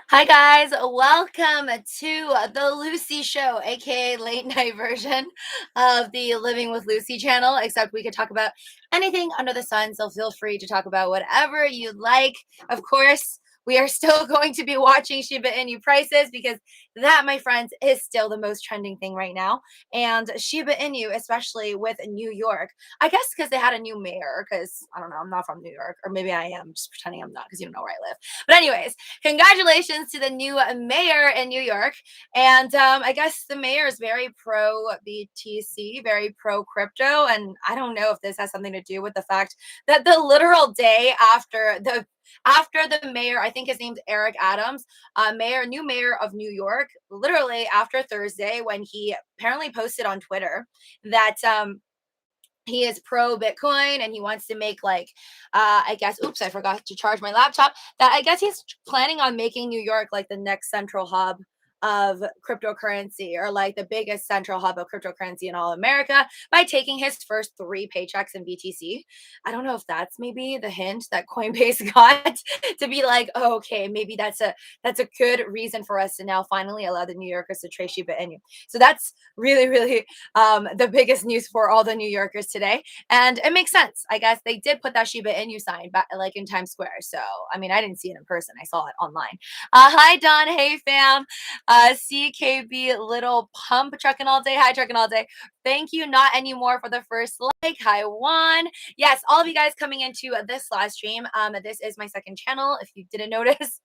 Hi guys, welcome to the Luci Show, aka late night version of the Living with Luci channel, except we could talk about anything under the sun, so feel free to talk about whatever you'd like. Of course, we are still going to be watching Shiba Inu prices because that, my friends, is still the most trending thing right now. And Shiba Inu, especially with New York, I guess because they had a new mayor, because I don't know, I'm not from New York, or maybe I am, just pretending I'm not because you don't know where I live. But anyways, congratulations to the new mayor in New York. And I guess the mayor is very pro BTC, very pro crypto. And I don't know if this has something to do with the fact that the literal day after the mayor, I think his name's Eric Adams, new mayor of New York, literally after Thursday, when he apparently posted on Twitter that he is pro Bitcoin and he wants to make like I guess, oops, I forgot to charge my laptop, that I guess he's planning on making New York like the next central hub of cryptocurrency, or like the biggest central hub of cryptocurrency in all America, by taking his first 3 paychecks in BTC. I don't know if that's maybe the hint that Coinbase got to be like, oh, okay, maybe that's a good reason for us to now finally allow the New Yorkers to trade Shiba Inu. So that's really, really the biggest news for all the New Yorkers today. And it makes sense. I guess they did put that Shiba Inu sign back like in Times Square. So, I mean, I didn't see it in person. I saw it online. Hi, Don. Hey, fam. CKB Little Pump trucking all day. Hi, trucking all day. Thank you. Not anymore for the first like. Hi, Juan. Yes, all of you guys coming into this live stream. This is my second channel, if you didn't notice.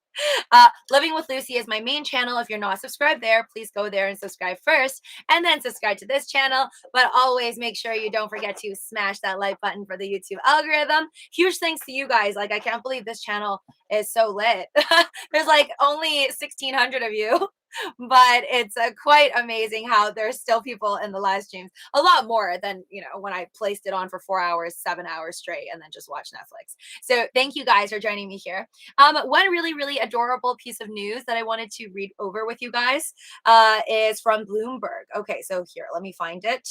Living with Luci is my main channel. If you're not subscribed there, please go there and subscribe first, and then subscribe to this channel. But always make sure you don't forget to smash that like button for the YouTube algorithm. Huge thanks to you guys. Like, I can't believe this channel is so lit. There's like only 1,600 of you, but it's quite amazing how there's still people in the live streams. A lot more than, when I placed it on for 4 hours, 7 hours straight, and then just watch Netflix. So thank you guys for joining me here. One really, really adorable piece of news that I wanted to read over with you guys is from Bloomberg. Okay, so here, let me find it.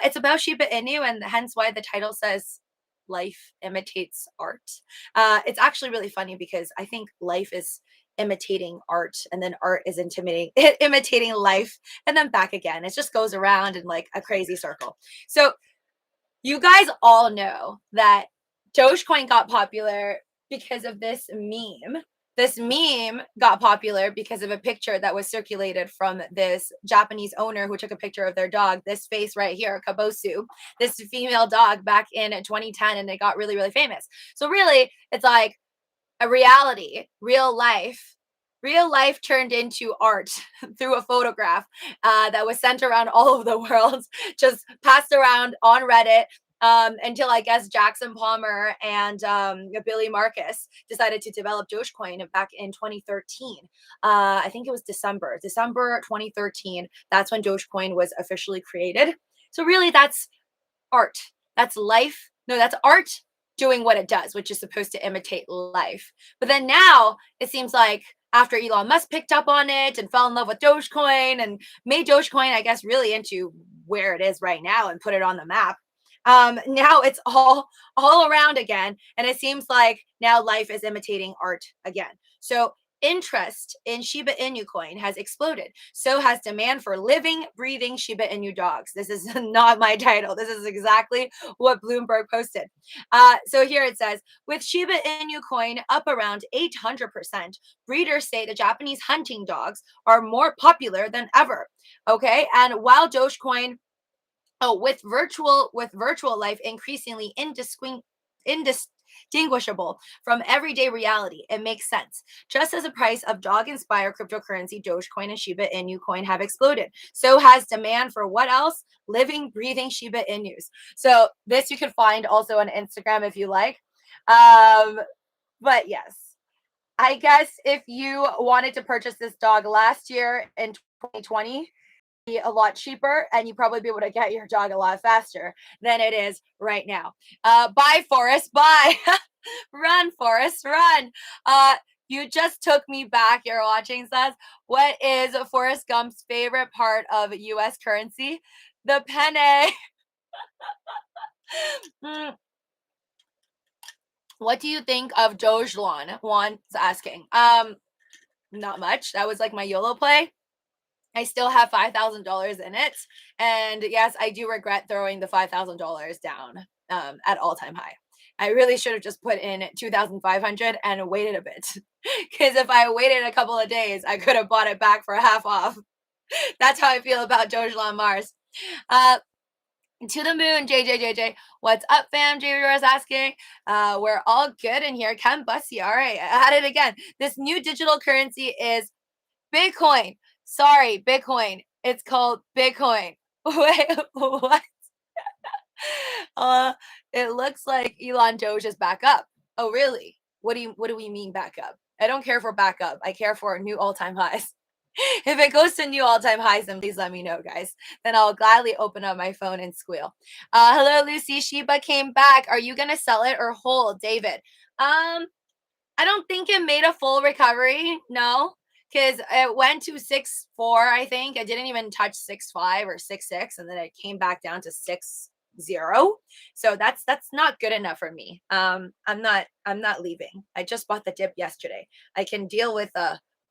It's about Shiba Inu, and hence why the title says life imitates art. It's actually really funny because I think life is imitating art, and then art is imitating life, and then back again. It just goes around in like a crazy circle. So you guys all know that Dogecoin got popular because of this meme. This meme got popular because of a picture that was circulated from this Japanese owner who took a picture of their dog, this face right here, Kabosu, this female dog back in 2010, and it got really, really famous. So really, it's like a reality, real life turned into art through a photograph that was sent around all over the world, just passed around on Reddit, until I guess Jackson Palmer and Billy Marcus decided to develop Dogecoin back in 2013. I think it was December 2013. That's when Dogecoin was officially created. So really, that's art. That's life. No, that's art doing what it does, which is supposed to imitate life. But then now it seems like after Elon Musk picked up on it and fell in love with Dogecoin and made Dogecoin, I guess, really into where it is right now and put it on the map. Now it's all around again, and it seems like now life is imitating art again. So interest in Shiba Inu coin has exploded. So has demand for living, breathing Shiba Inu dogs. This is not my title. This is exactly what Bloomberg posted. So here it says, with Shiba Inu coin up around 800%, breeders say the Japanese hunting dogs are more popular than ever. Okay, and while Dogecoin, with virtual life increasingly indistinguishable from everyday reality, it makes sense. Just as the price of dog-inspired cryptocurrency Dogecoin and Shiba Inu coin have exploded, so has demand for what else? Living, breathing Shiba Inus. So this you can find also on Instagram if you like. But yes, I guess if you wanted to purchase this dog last year in 2020, a lot cheaper, and you probably be able to get your dog a lot faster than it is right now. Bye, Forrest. Bye. Run, Forrest. Run. You just took me back. You're watching, says. What is Forrest Gump's favorite part of U.S. currency? The penny. What do you think of Dogecoin? Juan's asking. not much. That was like my YOLO play. I still have $5,000 in it. And yes, I do regret throwing the $5,000 down at all-time high. I really should have just put in 2,500 and waited a bit. Because if I waited a couple of days, I could have bought it back for half off. That's how I feel about Doge Mars. To the moon, JJ. What's up, fam? JJ is asking. We're all good in here. Ken Bussy. All right, I had it again. This new digital currency is Bitcoin. Sorry, Bitcoin. It's called Bitcoin. Wait, what? It looks like Elon Doge is back up. Oh, really? What do we mean back up? I don't care for back up. I care for new all-time highs. If it goes to new all-time highs, then please let me know, guys. Then I'll gladly open up my phone and squeal. Hello, Lucy. Shiba came back. Are you gonna sell it or hold, David? I don't think it made a full recovery. No, because it went to 6.4. I think I didn't even touch 6.5 or 6.6, and then it came back down to 6.0. So that's not good enough for me. I'm not leaving. I just bought the dip yesterday. I can deal with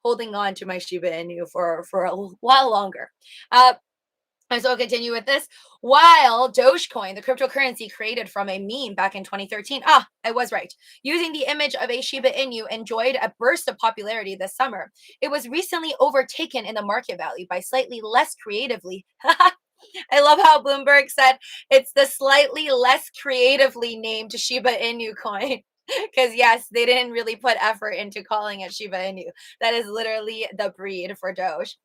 holding on to my Shiba Inu for a while longer. And so I'll continue with this. While Dogecoin, the cryptocurrency created from a meme back in 2013, I was right, using the image of a Shiba Inu, enjoyed a burst of popularity this summer, it was recently overtaken in the market value by slightly less creatively. I love how Bloomberg said it's the slightly less creatively named Shiba Inu coin. Because yes, they didn't really put effort into calling it Shiba Inu. That is literally the breed for Doge.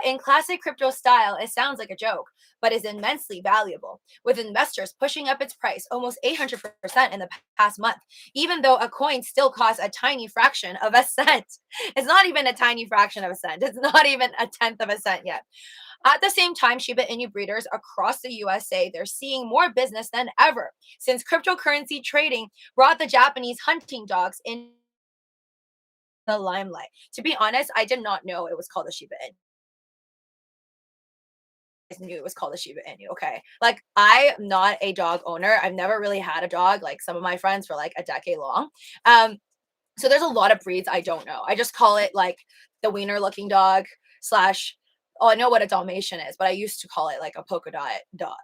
In classic crypto style, it sounds like a joke, but is immensely valuable, with investors pushing up its price almost 800% in the past month, even though a coin still costs a tiny fraction of a cent. It's not even a tiny fraction of a cent. It's not even a tenth of a cent yet. At the same time, Shiba Inu breeders across the USA, they're seeing more business than ever since cryptocurrency trading brought the Japanese hunting dogs in the limelight. To be honest, I did not know it was called a Shiba Inu. I knew it was called a Shiba Inu. Okay. Like, I'm not a dog owner. I've never really had a dog like some of my friends for like a decade long. So there's a lot of breeds I don't know. I just call it like the wiener looking dog slash, oh, I know what a Dalmatian is, but I used to call it like a polka dot dog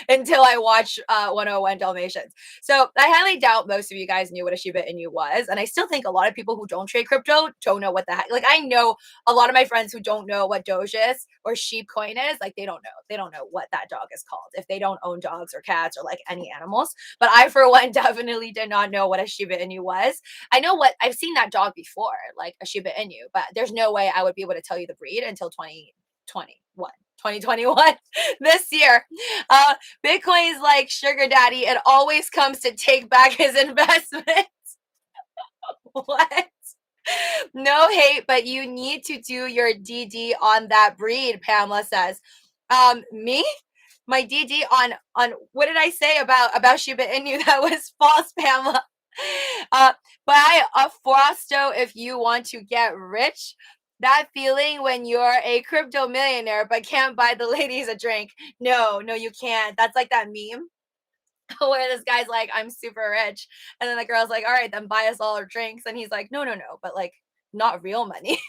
until I watched 101 Dalmatians. So I highly doubt most of you guys knew what a Shiba Inu was. And I still think a lot of people who don't trade crypto don't know what the heck. Like, I know a lot of my friends who don't know what Doge is or sheep coin is. Like, they don't know. They don't know what that dog is called if they don't own dogs or cats or like any animals. But I, for one, definitely did not know what a Shiba Inu was. I know what I've seen that dog before, like a Shiba Inu, but there's no way I would be able to tell you the breed until 2021 this year. Bitcoin is like sugar daddy. It always comes to take back his investments. What? No hate, but you need to do your DD on that breed, Pamela says. Me? My DD on what did I say about Shiba Inu that was false, Pamela? Buy a Frosto if you want to get rich. That feeling when you're a crypto millionaire but can't buy the ladies a drink. No, you can't. That's like that meme where this guy's like, I'm super rich. And then the girl's like, all right, then buy us all our drinks. And he's like, no, but like not real money.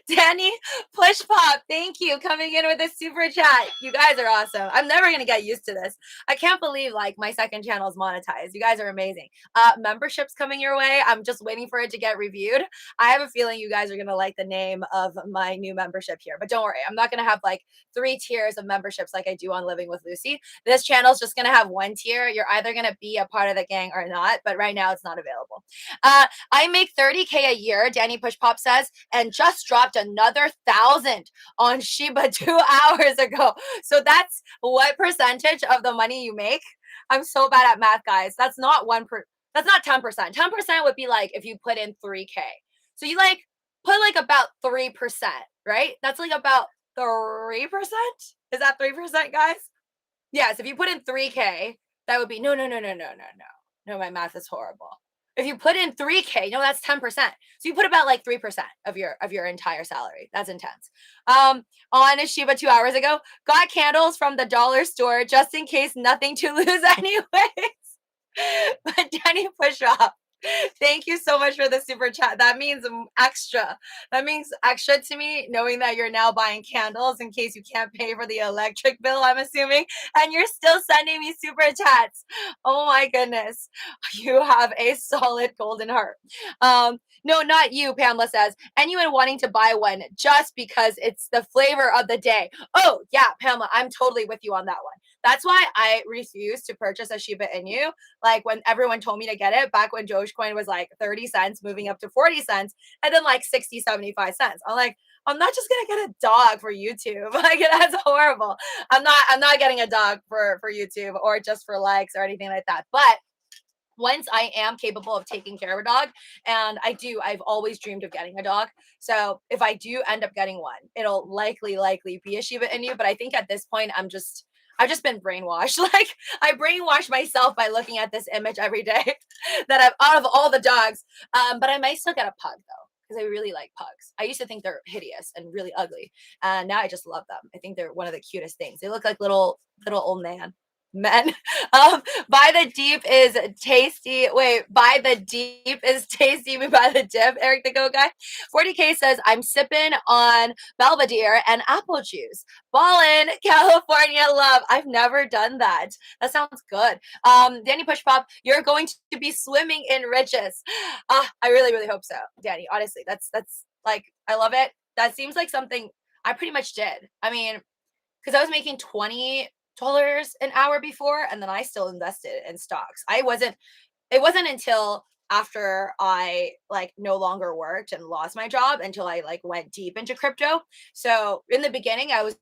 Danny Push Pop, thank you, coming in with a super chat. You guys are awesome. I'm never gonna get used to this. I can't believe like my second channel is monetized. You guys are amazing. Memberships coming your way. I'm just waiting for it to get reviewed. I have a feeling you guys are gonna like the name of my new membership here, but don't worry, I'm not gonna have like 3 tiers of memberships like I do on Living with Lucy. This channel is just gonna have 1 tier. You're either gonna be a part of the gang or not, but right now it's not available. I make 30K a year, Danny Push Pop says, and just dropped another 1,000 on Shiba 2 hours ago. So that's what percentage of the money you make? I'm so bad at math, guys. That's not 10%. 10% would be like if you put in 3K. So you like put like about 3%, right? That's like about 3%. Is that 3%, guys? Yes, if you put in 3K, that would be no. No, my math is horrible. If you put in 3K, no, that's 10%. So you put about like 3% of your entire salary. That's intense. On a Shiba 2 hours ago, got candles from the dollar store just in case, nothing to lose anyways. But Danny Push Off, Thank you so much for the super chat. That means extra. That means extra to me, knowing that you're now buying candles in case you can't pay for the electric bill, I'm assuming, and you're still sending me super chats. Oh my goodness. You have a solid golden heart. No, not you, Pamela says. Anyone wanting to buy one just because it's the flavor of the day. Oh, yeah, Pamela, I'm totally with you on that one. That's why I refuse to purchase a Shiba Inu like when everyone told me to get it back when Dogecoin was like 30 cents, moving up to 40 cents, and then like 60, 75 cents. I'm like, I'm not just gonna get a dog for YouTube. Like that's horrible. I'm not getting a dog for YouTube or just for likes or anything like that. But once I am capable of taking care of a dog, and I've always dreamed of getting a dog. So if I do end up getting one, it'll likely be a Shiba Inu. But I think at this point, I've just been brainwashed. Like I brainwash myself by looking at this image every day that I'm out of all the dogs. But I might still get a pug though. Because I really like pugs. I used to think they're hideous and really ugly, and now I just love them. I think they're one of the cutest things. They look like little old men. Buy the deep is tasty. Wait, buy the deep is tasty. We buy the dip. Eric the Go Guy. 40K says, I'm sipping on Belvedere and apple juice. Ballin, California love. I've never done that. That sounds good. Danny Push Pop, you're going to be swimming in riches. I really hope so, Danny. Honestly, that's like, I love it. That seems like something I pretty much did. I mean, because I was making $20 an hour before, and then I still invested in stocks. It wasn't until after I like no longer worked and lost my job until I like went deep into crypto. So in the beginning, I was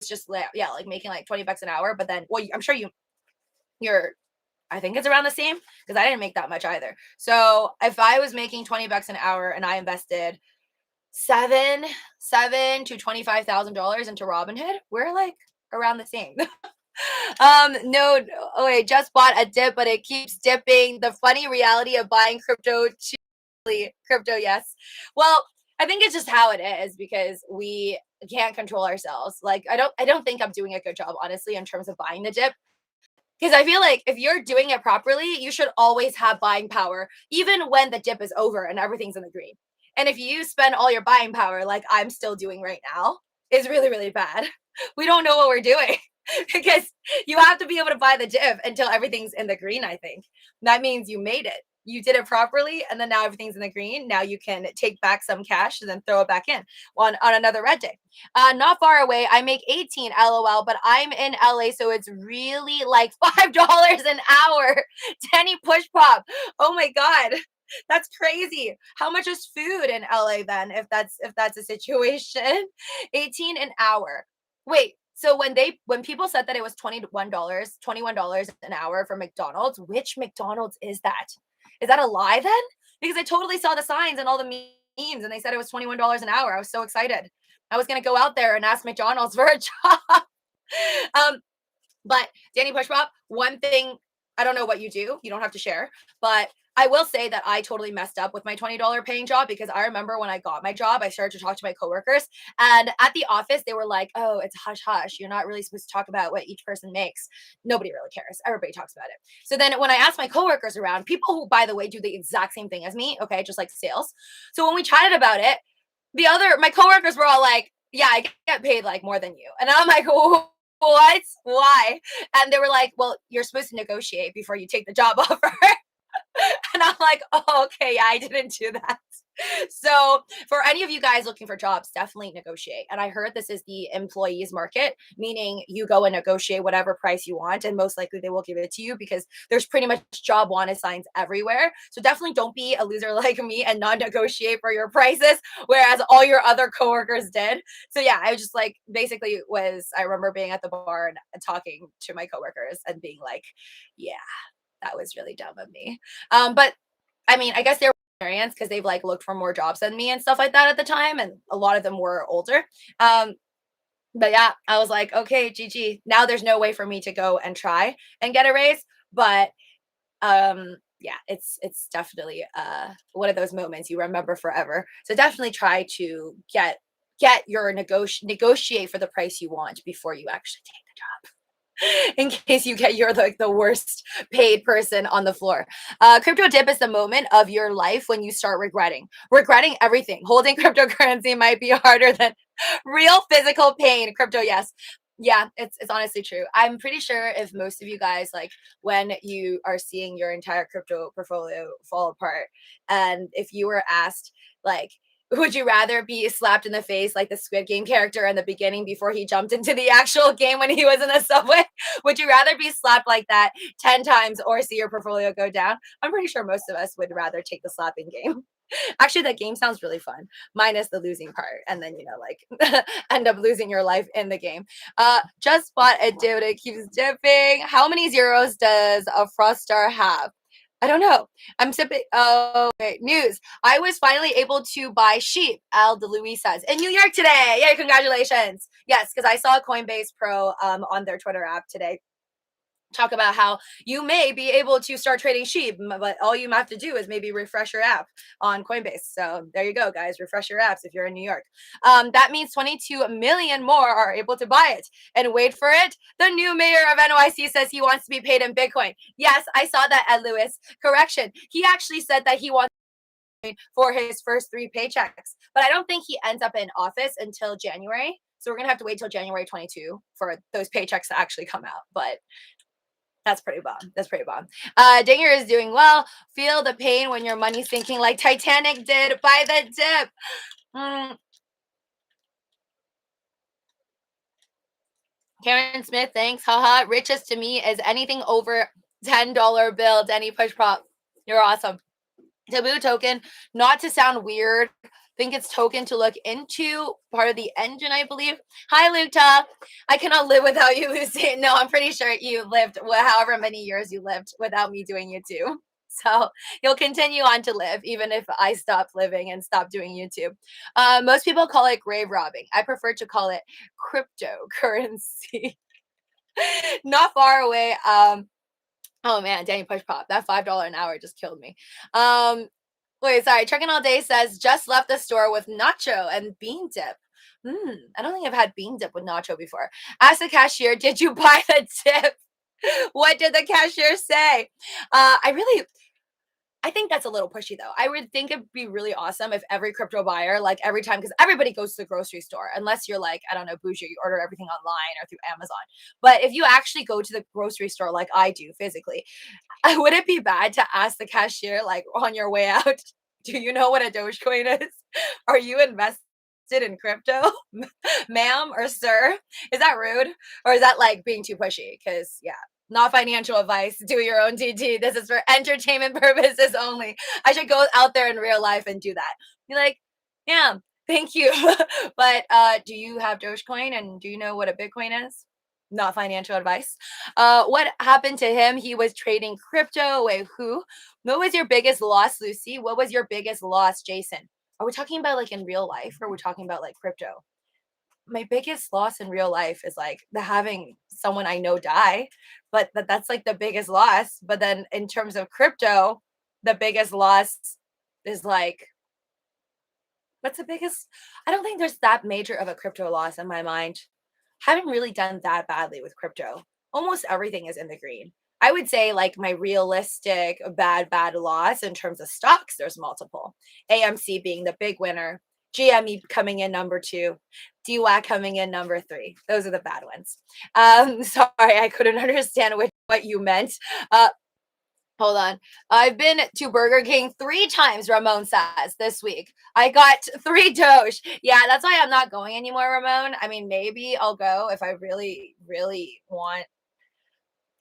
just like making like 20 bucks an hour. But then, well, I'm sure you're, I think it's around the same because I didn't make that much either. So if I was making 20 bucks an hour and I invested seven to $25,000 into Robinhood, we're like around the same. No, oh wait, just bought a dip, but it keeps dipping. The funny reality of buying crypto cheaply. Crypto, yes. Well, I think it's just how it is because we can't control ourselves. Like I don't think I'm doing a good job, honestly, in terms of buying the dip. Because I feel like if you're doing it properly, you should always have buying power, even when the dip is over and everything's in the green. And if you spend all your buying power, like I'm still doing right now, is really bad. We don't know what we're doing because you have to be able to buy the dip until everything's in the green, I think. That means you made it. You did it properly, and then now everything's in the green. Now you can take back some cash and then throw it back in on another red day. Not far away. I make 18 LOL, but I'm in LA, so it's really like $5 an hour. Danny Push Pop. Oh my God. That's crazy. How much is food in LA then if that's a situation? 18 an hour. Wait, so when people said that it was $21 an hour for McDonald's, which McDonald's is that? Is that a lie then? Because I totally saw the signs and all the memes and they said it was $21 an hour. I was so excited. I was gonna go out there and ask McDonald's for a job. um, but Danny Pushpop, one thing, I don't know what you do. You don't have to share, but I will say that I totally messed up with my $20 paying job because I remember when I got my job, I started to talk to my coworkers, and at the office they were like, "Oh, it's hush hush. You're not really supposed to talk about what each person makes. Nobody really cares. Everybody talks about it." So then when I asked my coworkers around, people who by the way do the exact same thing as me, okay, just like sales. So when we chatted about it, my coworkers were all like, "Yeah, I get paid like more than you." And I'm like, "What? Why?" And they were like, "Well, you're supposed to negotiate before you take the job offer." And I'm like, "Oh, okay, yeah, I didn't do that." So, for any of you guys looking for jobs, definitely negotiate. And I heard this is the employees market, meaning you go and negotiate whatever price you want, and most likely they will give it to you because there's pretty much job wanted signs everywhere. So, definitely don't be a loser like me and not negotiate for your prices, whereas all your other coworkers did. So, yeah, I just like basically I remember being at the bar and talking to my coworkers and being like, yeah, that was really dumb of me. But I mean, I guess they're experienced because they've like looked for more jobs than me and stuff like that at the time, and a lot of them were older. Um, but yeah, I was like, okay, GG. Now there's no way for me to go and try and get a raise. But yeah, it's definitely one of those moments you remember forever. So definitely try to get your negotiate for the price you want before you actually take the job. in case you're like the worst paid person on the floor. Crypto dip is the moment of your life when you start regretting everything. Holding cryptocurrency might be harder than real physical pain. Crypto, yes. Yeah, it's honestly true. I'm pretty sure if most of you guys, like, when you are seeing your entire crypto portfolio fall apart, and if you were asked, like, would you rather be slapped in the face like the Squid Game character in the beginning before he jumped into the actual game when he was in the subway? Would you rather be slapped like that 10 times or see your portfolio go down? I'm pretty sure most of us would rather take the slapping game. Actually, that game sounds really fun, minus the losing part, and then like end up losing your life in the game. Just bought a dip, it keeps dipping. How many zeros does a frost star have? I don't know. I'm sipping. Oh, wait. News. I was finally able to buy sheep, Al DeLuis says, in New York today. Yay, congratulations. Yes, because I saw Coinbase Pro on their Twitter app today talk about how you may be able to start trading sheep, but all you have to do is maybe refresh your app on Coinbase. So there you go, guys. Refresh your apps if you're in New York. That means 22 million more are able to buy it. And wait for it, the new mayor of NYC says he wants to be paid in Bitcoin. Yes, I saw that at Lewis. Correction. He actually said that he wants for his first 3 paychecks, but I don't think he ends up in office until January. So we're going to have to wait till January 22 for those paychecks to actually come out. But that's pretty bomb. That's pretty bomb. Dinger is doing well. Feel the pain when your money's sinking like Titanic did by the dip. Karen Smith, thanks. Haha. Richest to me is anything over $10 bill. Denny push prop. You're awesome. Taboo token, not to sound weird. Think it's token to look into, part of the engine, I believe. Hi, Luta. I cannot live without you, Lucy. No, I'm pretty sure you lived however many years you lived without me doing YouTube. So you'll continue on to live, even if I stop living and stop doing YouTube. Most people call it grave robbing. I prefer to call it cryptocurrency. Not far away. Oh man, Danny Push Pop. That $5 an hour just killed me. Wait, sorry. Trucking All Day says just left the store with nacho and bean dip. I don't think I've had bean dip with nacho before. Ask the cashier, did you buy the dip? What did the cashier say? I think that's a little pushy though. I would think it'd be really awesome if every crypto buyer, like every time, because everybody goes to the grocery store, unless you're like, I don't know, bougie, you order everything online or through Amazon. But if you actually go to the grocery store like I do physically, would it be bad to ask the cashier, like on your way out, do you know what a Dogecoin is? Are you invested in crypto, ma'am or sir? Is that rude? Or is that like being too pushy? Because, yeah, not financial advice. Do your own TT. This is for entertainment purposes only. I should go out there in real life and do that. Be like, yeah, thank you. But do you have Dogecoin and do you know what a Bitcoin is? Not financial advice. What happened to him? He was trading crypto. Wait, who? What was your biggest loss, Lucy? What was your biggest loss, Jason? Are we talking about like in real life or are we talking about like crypto? My biggest loss in real life is like the having someone I know die, but that's like the biggest loss. But then in terms of crypto, the biggest loss is like, what's the biggest? I don't think there's that major of a crypto loss in my mind. Haven't really done that badly with crypto. Almost everything is in the green. I would say like my realistic bad loss in terms of stocks, there's multiple. AMC being the big winner, GME coming in number 2, DWAC coming in number 3. Those are the bad ones. Sorry, I couldn't understand what you meant. Hold on. I've been to Burger King 3 times, Ramon says, this week. I got 3 Doge. Yeah, that's why I'm not going anymore, Ramon. I mean, maybe I'll go if I really, really want.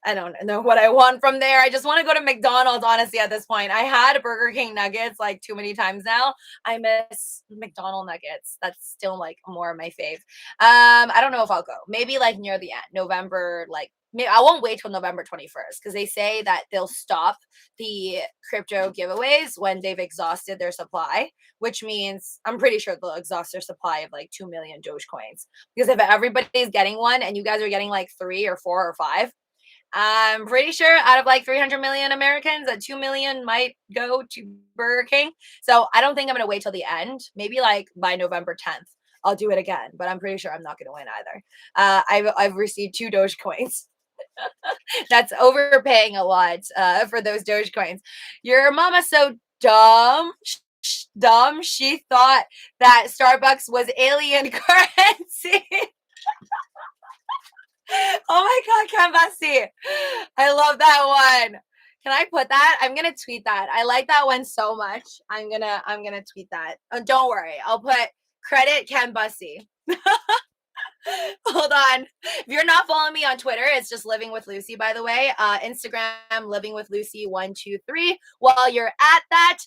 I don't know what I want from there. I just want to go to McDonald's, honestly, at this point. I had Burger King nuggets like too many times now. I miss McDonald nuggets. That's still like more of my fave. I don't know if I'll go. Maybe like near the end, November, like maybe I won't wait till November 21st because they say that they'll stop the crypto giveaways when they've exhausted their supply, which means I'm pretty sure they'll exhaust their supply of like 2 million Dogecoins. Because if everybody's getting one and you guys are getting like 3 or 4 or 5, I'm pretty sure out of like 300 million Americans, that 2 million might go to Burger King. So I don't think I'm going to wait till the end. Maybe like by November 10th, I'll do it again. But I'm pretty sure I'm not going to win either. I've received 2 Dogecoins. That's overpaying a lot for those Doge coins. Your mama's so dumb. Dumb. She thought that Starbucks was alien currency. Oh my God, Kambasi. I love that one. Can I put that? I'm gonna tweet that. I like that one so much. I'm gonna tweet that. Don't worry. I'll put credit Kambasi. Hold on. If you're not following me on Twitter, it's just Living with Luci, by the way. Instagram, Living with Luci 123. While you're at that,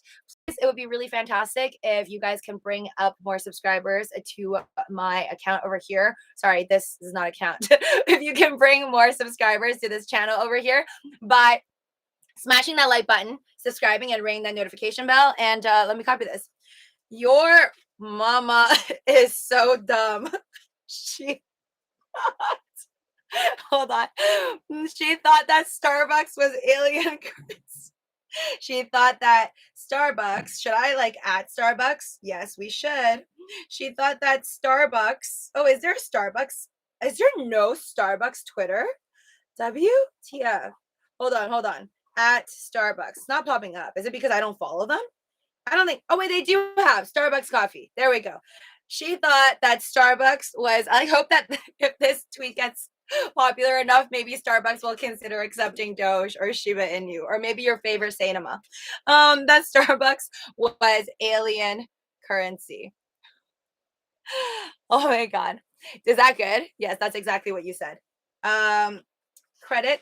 it would be really fantastic if you guys can bring up more subscribers to my account over here. Sorry, this is not account. If you can bring more subscribers to this channel over here by smashing that like button, subscribing, and ringing that notification bell. And let me copy this. Your mama is so dumb. She hold on. She thought that Starbucks was alien currency. She thought that Starbucks, should I like at Starbucks? Yes, we should. She thought that Starbucks. Oh, is there a Starbucks? Is there no Starbucks Twitter? WTF. Hold on. At Starbucks. It's not popping up. Is it because I don't follow them? I don't think. Oh, wait, they do have Starbucks coffee. There we go. She thought that Starbucks was. I hope that if this tweet gets popular enough, maybe Starbucks will consider accepting Doge or Shiba Inu, or maybe your favorite Saitama. That Starbucks was alien currency. Oh my God. Is that good? Yes, that's exactly what you said. Credit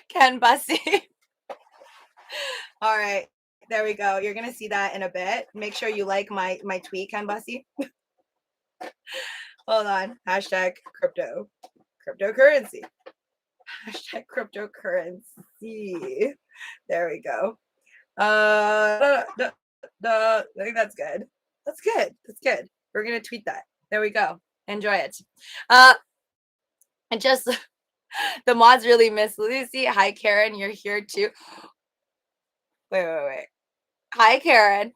Ken Bussy. All right. There we go. You're gonna see that in a bit. Make sure you like my tweet, Ken Bussy. Hold on. Hashtag cryptocurrency. Hashtag cryptocurrency. There we go. I think that's good. That's good. We're gonna tweet that. There we go. Enjoy it. And just the mods really miss Luci. Hi, Karen. You're here too. Wait. Hi, Karen.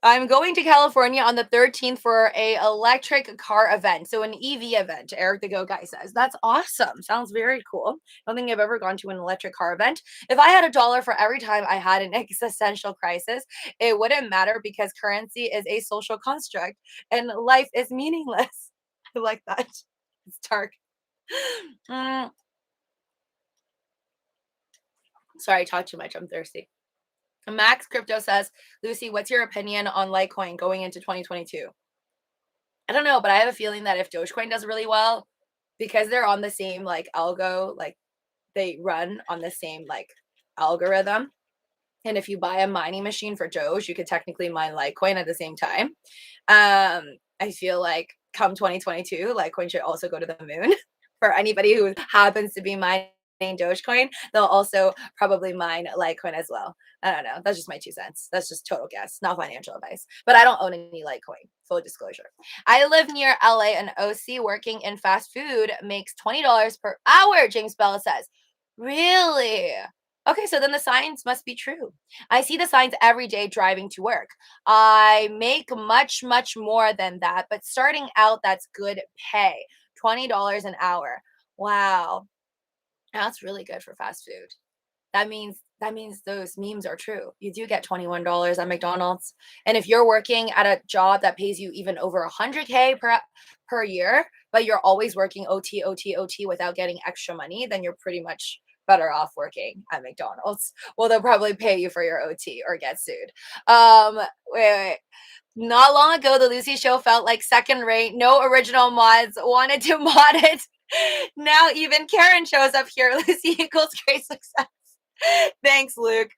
I'm going to California on the 13th for a electric car event. So an EV event, Eric the Go Guy says. That's awesome. Sounds very cool. I don't think I've ever gone to an electric car event. If I had $1 for every time I had an existential crisis, it wouldn't matter because currency is a social construct and life is meaningless. I like that. It's dark. Sorry, I talked too much. I'm thirsty. Max Crypto says, Luci, what's your opinion on Litecoin going into 2022? I don't know, but I have a feeling that if Dogecoin does really well, because they're on the same like algo, like they run on the same like algorithm. And if you buy a mining machine for Doge, you could technically mine Litecoin at the same time. I feel like come 2022, Litecoin should also go to the moon. For anybody who happens to be mining Dogecoin, they'll also probably mine Litecoin as well. I don't know. That's just my 2 cents. That's just total guess, not financial advice. But I don't own any Litecoin, full disclosure. I live near LA and OC. Working in fast food makes $20 per hour, James Bell says. Really? Okay, so then the signs must be true. I see the signs every day driving to work. I make much more than that, but starting out, that's good pay. $20 an hour. Wow. That's really good for fast food. That means those memes are true. You do get $21 at McDonald's. And if you're working at a job that pays you even over 100K per year, but you're always working OT without getting extra money, then you're pretty much better off working at McDonald's. Well, they'll probably pay you for your OT or get sued. Wait. Not long ago, the Luci Show felt like second rate. No original mods wanted to mod it. Now even Karen shows up here. Luci equals great success. Thanks, Luke.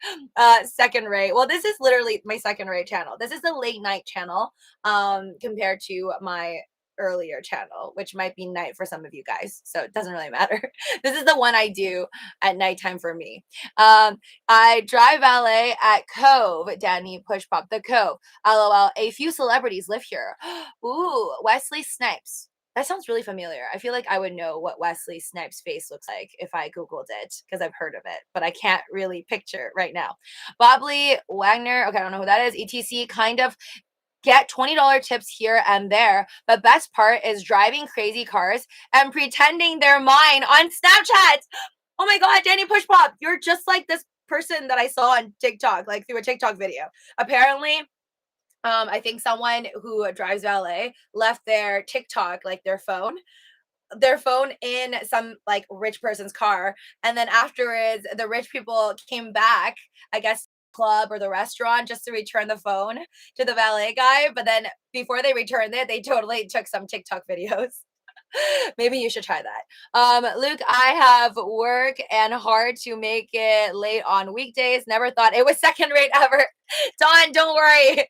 Second rate. Well, this is literally my second rate channel. This is the late night channel compared to my earlier channel, which might be night for some of you guys. So it doesn't really matter. This is the one I do at nighttime for me. I drive valet at Cove. Danny Push Pop the Cove. LOL. A few celebrities live here. Ooh, Wesley Snipes. That sounds really familiar. I feel like I would know what Wesley Snipes' face looks like if I Googled it because I've heard of it, but I can't really picture it right now. Bobley Wagner. Okay, I don't know who that is. ETC kind of get $20 tips here and there. But best part is driving crazy cars and pretending they're mine on Snapchat. Oh my God, Danny Push Pop, you're just like this person that I saw on TikTok, like through a TikTok video. Apparently, I think someone who drives valet left their TikTok, like their phone in some like rich person's car, and then afterwards the rich people came back, I guess club or the restaurant, just to return the phone to the valet guy, but then before they returned it they totally took some TikTok videos. Maybe you should try that. Luke, I have work and hard to make it late on weekdays. Never thought it was second rate ever. Dawn, don't worry.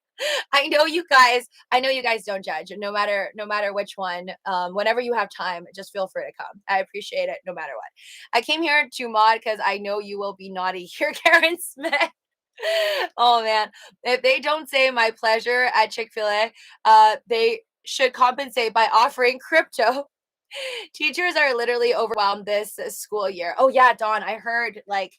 I know you guys. I know you guys don't judge. No matter which one. Whenever you have time, just feel free to come. I appreciate it, no matter what. I came here to mod because I know you will be naughty. Here, Karen Smith. Oh man, if they don't say my pleasure at Chick-fil-A, they should compensate by offering crypto. Teachers are literally overwhelmed this school year. Oh yeah, Dawn, I heard like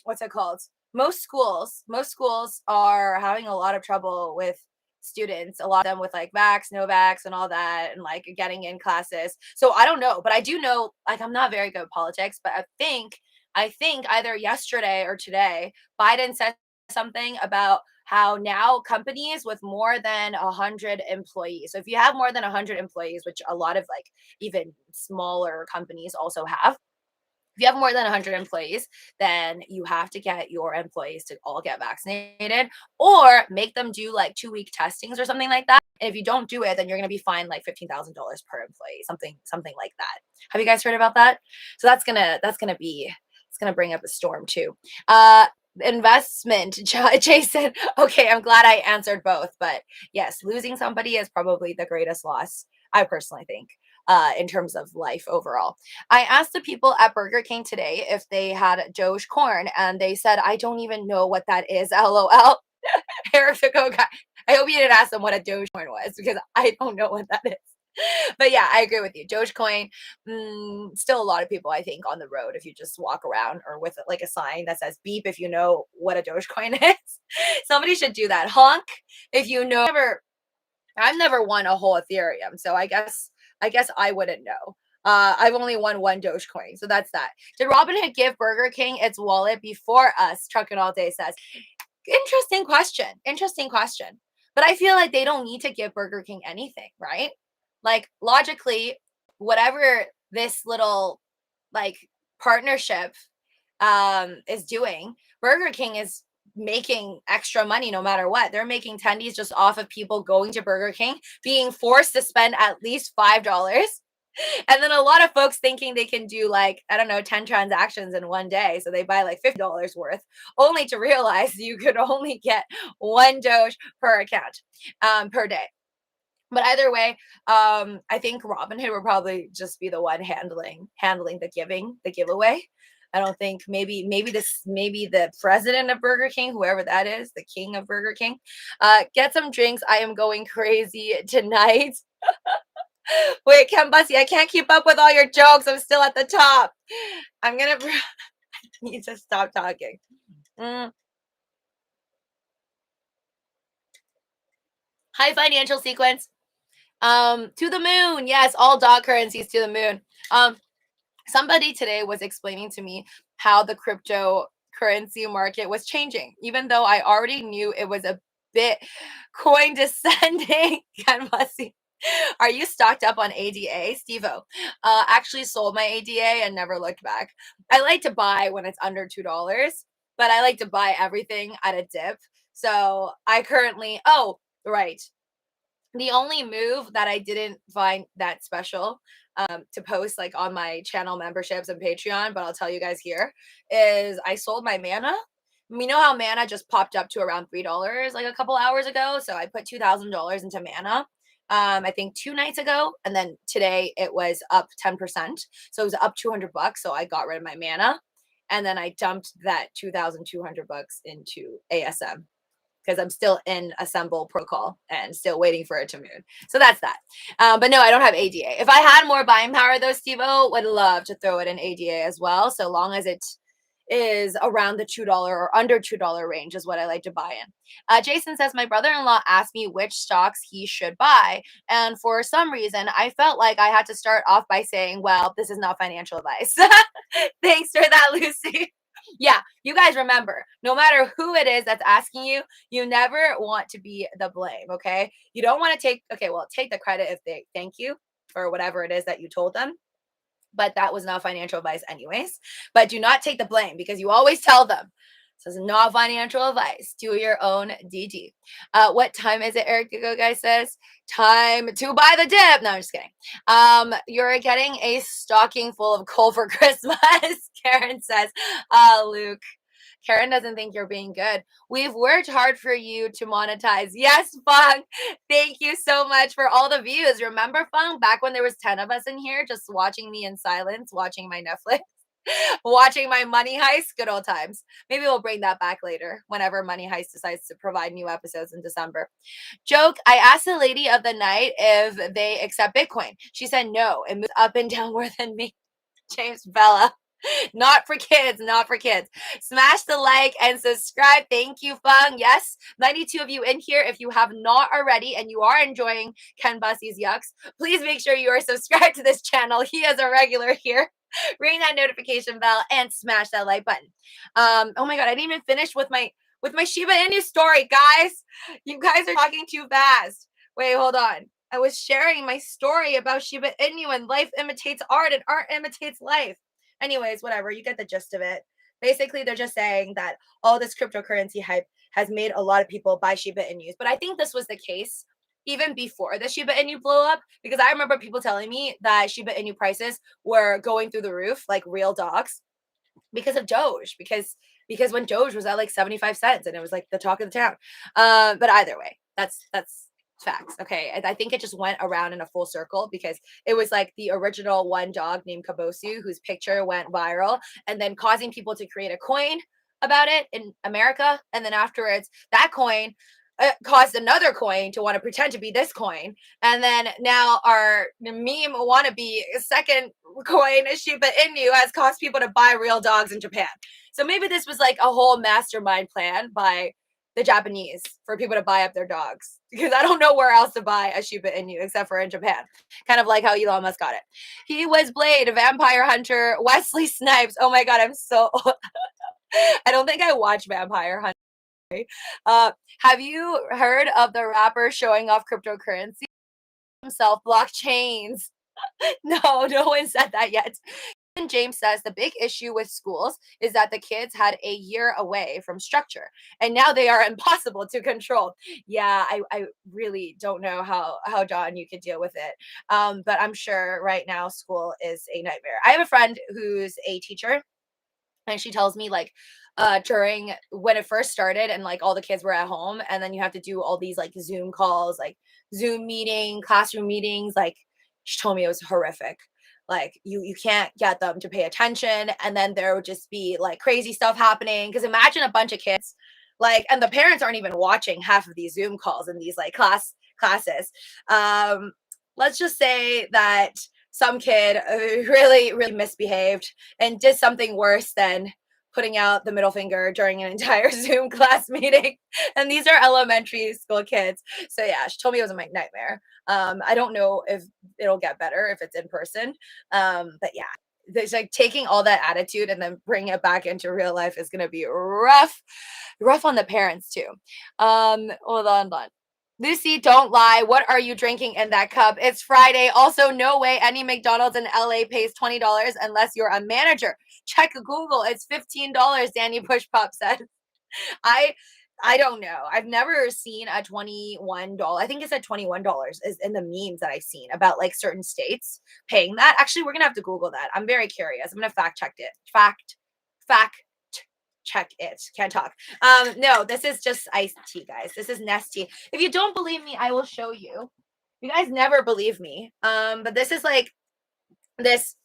what's it called? Most schools are having a lot of trouble with students, a lot of them with like vax, no vax and all that, and like getting in classes. So I don't know, but I do know, like, I'm not very good at politics, but I think either yesterday or today Biden said something about how now companies with more than 100 employees, so if you have more than 100 employees, which a lot of like even smaller companies also have, if you have more than 100 employees, then you have to get your employees to all get vaccinated or make them do like 2-week testings or something like that. And if you don't do it, then you're going to be fined like $15,000 per employee, something like that. Have you guys heard about that? So it's gonna bring up a storm too. Investment, Jason. Okay, I'm glad I answered both, but yes, losing somebody is probably the greatest loss, I personally think, in terms of life overall. I asked the people at Burger King today if they had Doge corn, and they said, I don't even know what that is. LOL. Eric the Go guy. I hope you didn't ask them what a Dogecoin was, because I don't know what that is. But yeah, I agree with you. Dogecoin, still a lot of people, I think, on the road, if you just walk around or with like a sign that says beep if you know what a Dogecoin is. Somebody should do that. Honk if you know. I've never won a whole Ethereum, so I guess I wouldn't know. I've only won one Dogecoin, so that's that. Did Robinhood give Burger King its wallet before us? Truckin' All Day says. Interesting question. Interesting question. But I feel like they don't need to give Burger King anything, right? Like logically, whatever this little like partnership is doing, Burger King is making extra money no matter what. They're making tendies just off of people going to Burger King, being forced to spend at least $5. And then a lot of folks thinking they can do like, I don't know, 10 transactions in one day. So they buy like $50 worth, only to realize you could only get one Doge per account per day. But either way, I think Robinhood will probably just be the one handling the giveaway. I don't think maybe the president of Burger King, whoever that is, the king of Burger King, get some drinks. I am going crazy tonight. Wait, Ken Bussy, I can't keep up with all your jokes. I'm still at the top. I'm gonna need to stop talking. High financial sequence. To the moon. Yes, all dog currencies to the moon. Somebody today was explaining to me how the cryptocurrency market was changing, even though I already knew it was a bit coin descending. Ken Bussy. Are you stocked up on ADA? Steve-O. Actually sold my ADA and never looked back. I like to buy when it's under $2, but I like to buy everything at a dip. So I currently, oh, right. The only move that I didn't find that special to post like on my channel memberships and Patreon, but I'll tell you guys here, is I sold my mana. You know how mana just popped up to around $3 like a couple hours ago? So I put $2,000 into mana. I think 2 nights ago, and then today it was up 10%. So it was up $200. So I got rid of my mana, and then I dumped that $2,200 into ASM because I'm still in Assemble protocol and still waiting for it to move. So that's that. But no, I don't have ADA. If I had more buying power though, Steve-O, would love to throw it in ADA as well. So long as it is around the $2 or under $2 range is what I like to buy in. Jason says, my brother-in-law asked me which stocks he should buy. And for some reason, I felt like I had to start off by saying, well, this is not financial advice. Thanks for that, Lucy. Yeah, you guys remember, no matter who it is that's asking you, you never want to be the blame, okay? You don't want to take, okay, well, take the credit if they thank you for whatever it is that you told them, but that was not financial advice anyways. But do not take the blame because you always tell them this is not financial advice. Do your own DD. What time is it, Eric Go guy says? Time to buy the dip. No, I'm just kidding. You're getting a stocking full of coal for Christmas. Karen says, Luke. Karen doesn't think you're being good. We've worked hard for you to monetize. Yes, Fung. Thank you so much for all the views. Remember, Fung, back when there was 10 of us in here just watching me in silence, watching my Netflix, watching my Money Heist, good old times. Maybe we'll bring that back later whenever Money Heist decides to provide new episodes in December. Joke, I asked the lady of the night if they accept Bitcoin. She said no. It moves up and down more than me. James Bella. Not for kids, not for kids. Smash the like and subscribe. Thank you, Fung. Yes, 92 of you in here. If you have not already and you are enjoying Ken Bussey's Yucks, please make sure you are subscribed to this channel. He is a regular here. Ring that notification bell and smash that like button. Oh my God, I didn't even finish with my Shiba Inu story, guys. You guys are talking too fast. Wait, hold on. I was sharing my story about Shiba Inu and life imitates art and art imitates life. Anyways, whatever, you get the gist of it. Basically, they're just saying that all this cryptocurrency hype has made a lot of people buy Shiba Inus. But I think this was the case even before the Shiba Inu blew up, because I remember people telling me that Shiba Inu prices were going through the roof like real dogs because of Doge, because when Doge was at like 75 cents and it was like the talk of the town. But either way, that's facts. Okay. I think it just went around in a full circle because it was like the original one dog named Kabosu whose picture went viral and then causing people to create a coin about it in America. And then afterwards, that coin caused another coin to want to pretend to be this coin. And then now our meme wannabe second coin, Shiba Inu, has caused people to buy real dogs in Japan. So maybe this was like a whole mastermind plan by the Japanese for people to buy up their dogs, because I don't know where else to buy a Shiba Inu except for in Japan. Kind of like how Elon Musk got it. He was Blade, Vampire Hunter, Wesley Snipes. Oh my God, I'm so I don't think I watched Vampire Hunter. Have you heard of the rapper showing off cryptocurrency himself, blockchains? No, no one said that yet. And James says the big issue with schools is that the kids had a year away from structure and now they are impossible to control. Yeah, I really don't know how John you could deal with it. But I'm sure right now school is a nightmare. I have a friend who's a teacher and she tells me like during when it first started and like all the kids were at home and then you have to do all these like Zoom calls, like Zoom meeting, classroom meetings, like she told me it was horrific. Like you can't get them to pay attention and then there would just be like crazy stuff happening, because imagine a bunch of kids like, and the parents aren't even watching half of these Zoom calls in these like classes. Let's just say that some kid really misbehaved and did something worse than putting out the middle finger during an entire Zoom class meeting. And these are elementary school kids. So yeah, she told me it was a nightmare. I don't know if it'll get better if it's in person. But yeah, there's like taking all that attitude and then bringing it back into real life is going to be rough on the parents too. Hold on. Lucy, don't lie. What are you drinking in that cup? It's Friday. Also, no way any McDonald's in LA pays $20 unless you're a manager. Check Google. It's $15, Danny Push Pop said. I don't know. I've never seen a $21. I think it's at $21 is in the memes that I've seen about like certain states paying that. Actually, we're going to have to Google that. I'm very curious. I'm going to fact check it. Fact check it. Can't talk. No, this is just iced tea, guys. This is Nestea. If you don't believe me, I will show you. You guys never believe me. But this is like this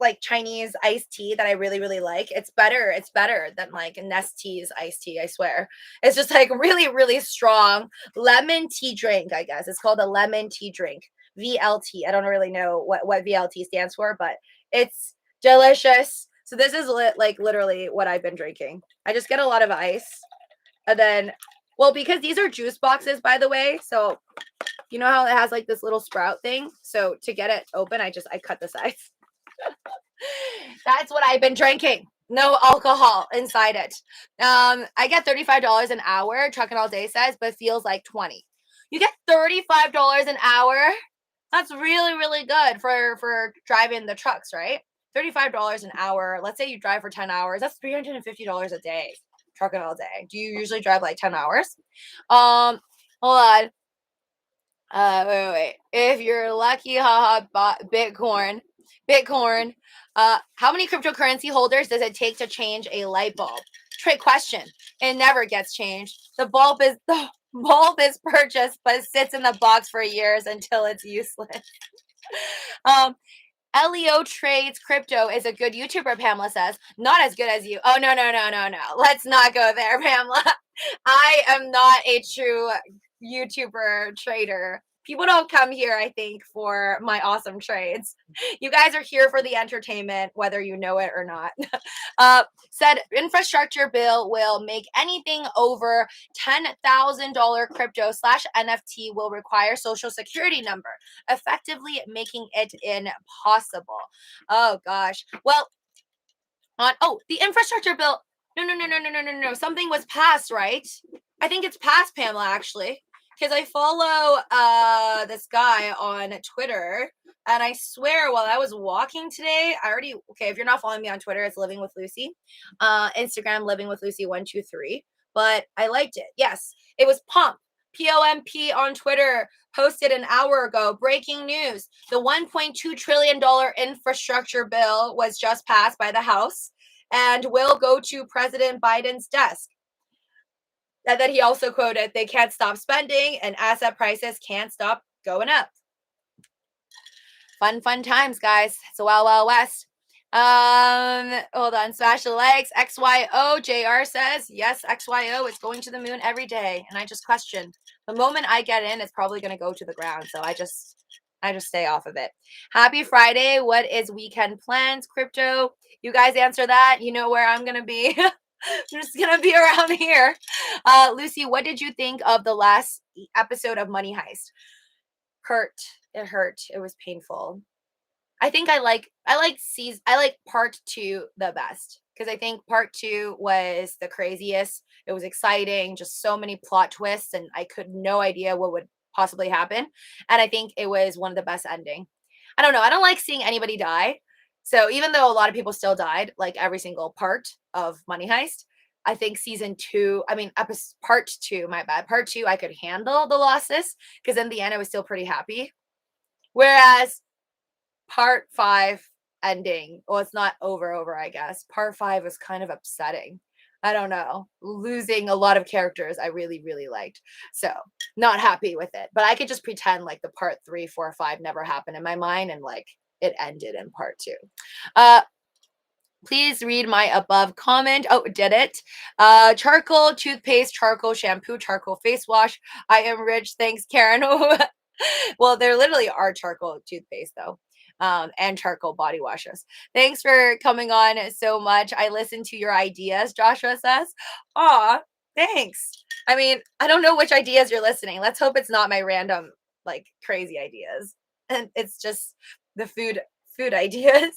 like Chinese iced tea that I really like. It's better than like Nestea's iced tea, I swear. It's just like really strong lemon tea drink, I guess. It's called a lemon tea drink. VLT. I don't really know what VLT stands for, but it's delicious. So this is like literally what I've been drinking. I just get a lot of ice. And then, well, because these are juice boxes, by the way. So you know how it has like this little sprout thing? So to get it open, I cut the sides. That's what I've been drinking. No alcohol inside it. I get $35 an hour, Truckin' All Day says, but feels like 20. You get $35 an hour? That's really, really good for driving the trucks, right? $35 an hour. Let's say you drive for 10 hours. That's $350 a day. Trucking all day. Do you usually drive like 10 hours? Hold on. Wait. If you're lucky, haha, Bitcoin. How many cryptocurrency holders does it take to change a light bulb? Trick question. It never gets changed. The bulb is purchased but sits in the box for years until it's useless. Leo Trades Crypto is a good YouTuber, Pamela says. Not as good as you. Oh, no. Let's not go there, Pamela. I am not a true YouTuber trader. People don't come here, I think, for my awesome trades. You guys are here for the entertainment, whether you know it or not. Said infrastructure bill will make anything over $10,000 crypto / NFT will require social security number, effectively making it impossible. Oh gosh. Well, the infrastructure bill. No. Something was passed, right? I think it's passed, Pamela, actually. Because I follow this guy on Twitter, and I swear while I was walking today, if you're not following me on Twitter, it's Living with Luci. Instagram, Living with Luci 123. But I liked it. Yes, it was POMP on Twitter, posted an hour ago. Breaking news. The $1.2 trillion infrastructure bill was just passed by the House and will go to President Biden's desk. And then he also quoted, they can't stop spending and asset prices can't stop going up. Fun times, guys. It's a wild west. Hold on. Smash the legs. XYO. JR says, yes, XYO is going to the moon every day. And I just questioned. The moment I get in, it's probably going to go to the ground. So I just stay off of it. Happy Friday. What is weekend plans? Crypto. You guys answer that. You know where I'm going to be. I'm just going to be around here. Luci, what did you think of the last episode of Money Heist? It hurt. It was painful. I think I like part 2 the best because I think part 2 was the craziest. It was exciting, just so many plot twists, and I could no idea what would possibly happen. And I think it was one of the best ending. I don't know. I don't like seeing anybody die. So even though a lot of people still died, like every single part of Money Heist, I think part 2, my bad. Part 2, I could handle the losses because in the end, I was still pretty happy. Whereas part 5 ending, well, it's not over, I guess. Part 5 was kind of upsetting. I don't know. Losing a lot of characters I really, really liked. So not happy with it. But I could just pretend like the part 3, 4, 5 never happened in my mind and like it ended in part 2. Please read my above comment. Oh, did it? Charcoal toothpaste, charcoal shampoo, charcoal face wash. I am rich. Thanks, Karen. Well, there literally are charcoal toothpaste though. And charcoal body washes. Thanks for coming on so much. I listened to your ideas, Joshua says. Aw, thanks. I mean, I don't know which ideas you're listening. Let's hope it's not my random, like, crazy ideas. And it's just the food ideas.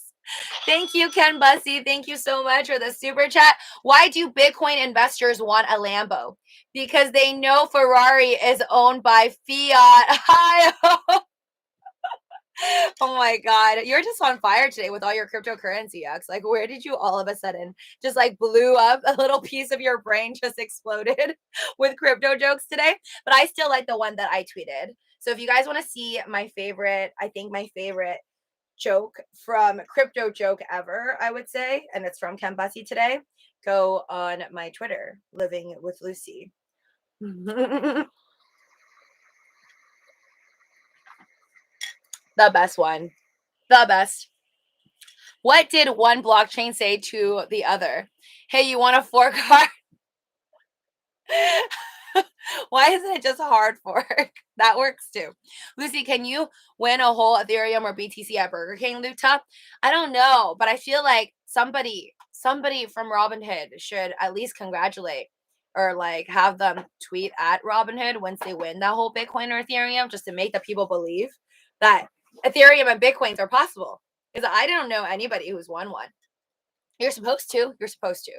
Thank you, Ken Bussey. Thank you so much for the super chat. Why do Bitcoin investors want a Lambo? Because they know Ferrari is owned by Fiat. Oh my God. You're just on fire today with all your cryptocurrency X. Like, where did you all of a sudden just like blew up? A little piece of your brain just exploded with crypto jokes today. But I still like the one that I tweeted. So if you guys want to see my favorite joke from crypto joke ever, I would say, and it's from Ken Bussey today, go on my Twitter, Living with Luci. The best one. The best. What did one blockchain say to the other? Hey, you want a 4-car? Why isn't it just hard fork? That works too. Lucy, can you win a whole Ethereum or BTC at Burger King, Luta? I don't know, but I feel like somebody from Robinhood should at least congratulate or like have them tweet at Robinhood once they win that whole Bitcoin or Ethereum, just to make the people believe that Ethereum and Bitcoins are possible. Because I don't know anybody who's won one. You're supposed to. You're supposed to.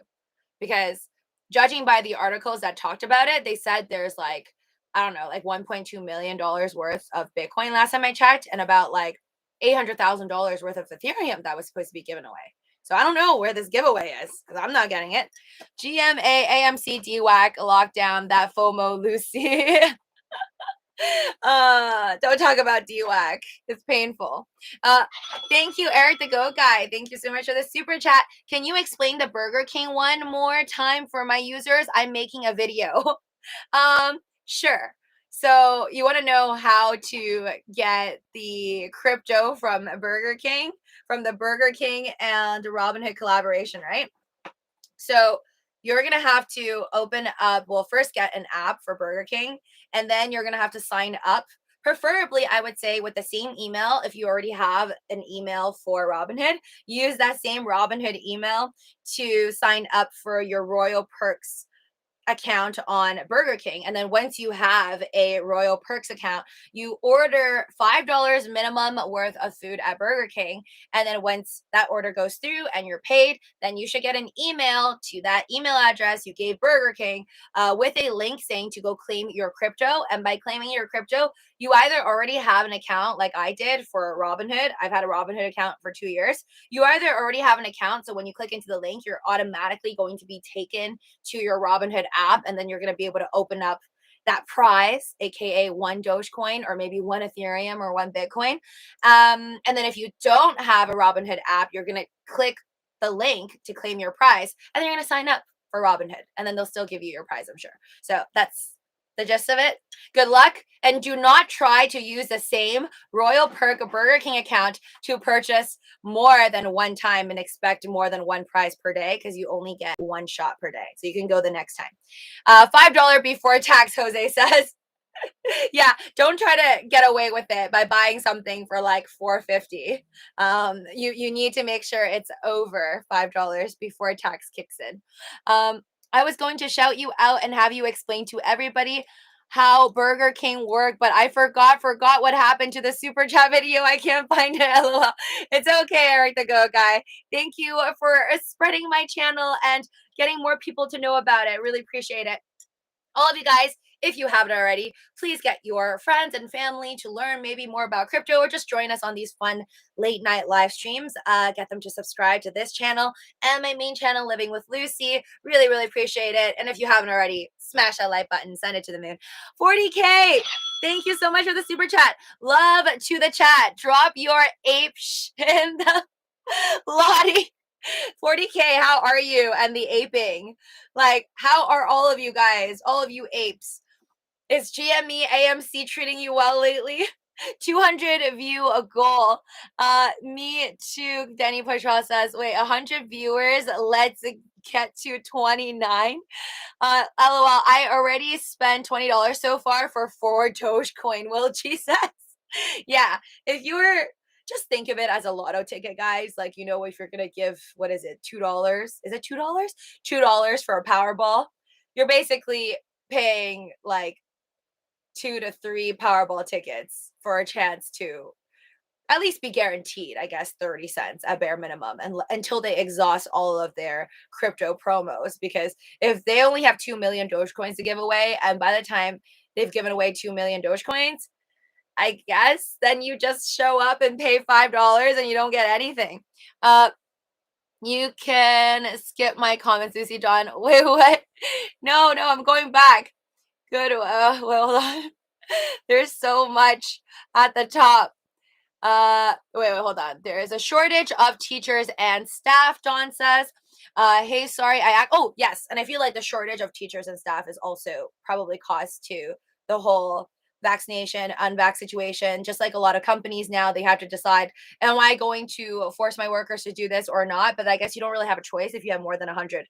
Because judging by the articles that talked about it, they said there's like, I don't know, like $1.2 million worth of Bitcoin last time I checked, and about like $800,000 worth of Ethereum that was supposed to be given away. So I don't know where this giveaway is because I'm not getting it. GMA, AMC, DWAC, lockdown, that FOMO, Lucy. Don't talk about DWAC. It's painful. Thank you, Eric the Go Guy. Thank you so much for the super chat. Can you explain the Burger King one more time for my users? I'm making a video. Sure. So you want to know how to get the crypto from Burger King, from the Burger King and Robinhood collaboration, right? So you're going to have to open up, well, first get an app for Burger King, and then you're going to have to sign up. Preferably, I would say with the same email. If you already have an email for Robinhood, use that same Robinhood email to sign up for your Royal Perks account on Burger King. And then once you have a Royal Perks account, you order $5 minimum worth of food at Burger King. And then once that order goes through and you're paid, then you should get an email to that email address you gave Burger King with a link saying to go claim your crypto. And by claiming your crypto, you either already have an account like I did for Robinhood. I've had a Robinhood account for 2 years. You either already have an account, so when you click into the link, you're automatically going to be taken to your Robinhood app, and then you're going to be able to open up that prize, aka one Dogecoin or maybe one Ethereum or one Bitcoin. And then if you don't have a Robinhood app, you're going to click the link to claim your prize, and then you're going to sign up for Robinhood, and then they'll still give you your prize, I'm sure. So that's the gist of it. Good luck, and do not try to use the same Royal Perk Burger King account to purchase more than one time and expect more than one prize per day, because you only get one shot per day. So you can go the next time. $5 before tax, Jose says. Yeah, don't try to get away with it by buying something for like $4.50. You need to make sure it's over $5 before tax kicks in. I was going to shout you out and have you explain to everybody how Burger King worked, but I forgot what happened to the super chat video. I can't find it. LOL. It's okay, Eric the Go Guy. Thank you for spreading my channel and getting more people to know about it. Really appreciate it. All of you guys, if you haven't already, please get your friends and family to learn maybe more about crypto, or just join us on these fun late night live streams. Get them to subscribe to this channel and my main channel, Living with Lucy. Really, really appreciate it. And if you haven't already, smash that like button, send it to the moon. 40K. Thank you so much for the super chat. Love to the chat. Drop your ape in the Lottie. 40K, how are you? And the aping. Like, how are all of you guys, all of you apes? Is GME AMC treating you well lately? 200 view a goal. Me too. Danny Poitras says, wait, 100 viewers. Let's get to 29. LOL. I already spent $20 so far for 4 Dogecoin. Will G says. Yeah, if you were, just think of it as a lotto ticket, guys. Like, you know, if you're gonna give, what is it, $2? Is it $2? $2 for a Powerball. You're basically paying like 2 to 3 Powerball tickets for a chance to at least be guaranteed, I guess, 30 cents at bare minimum, and until they exhaust all of their crypto promos. Because if they only have 2 million Dogecoins to give away, and by the time they've given away 2 million Dogecoins, I guess then you just show up and pay $5 and you don't get anything. You can skip my comments, Lucy John. Wait, what? No, I'm going back. Good. Well, hold on. There's so much at the top. Wait, hold on. There is a shortage of teachers and staff, John says. Hey, sorry, oh, yes. And I feel like the shortage of teachers and staff is also probably caused to the whole vaccination, unvax situation. Just like a lot of companies now, they have to decide, am I going to force my workers to do this or not? But I guess you don't really have a choice if you have more than 100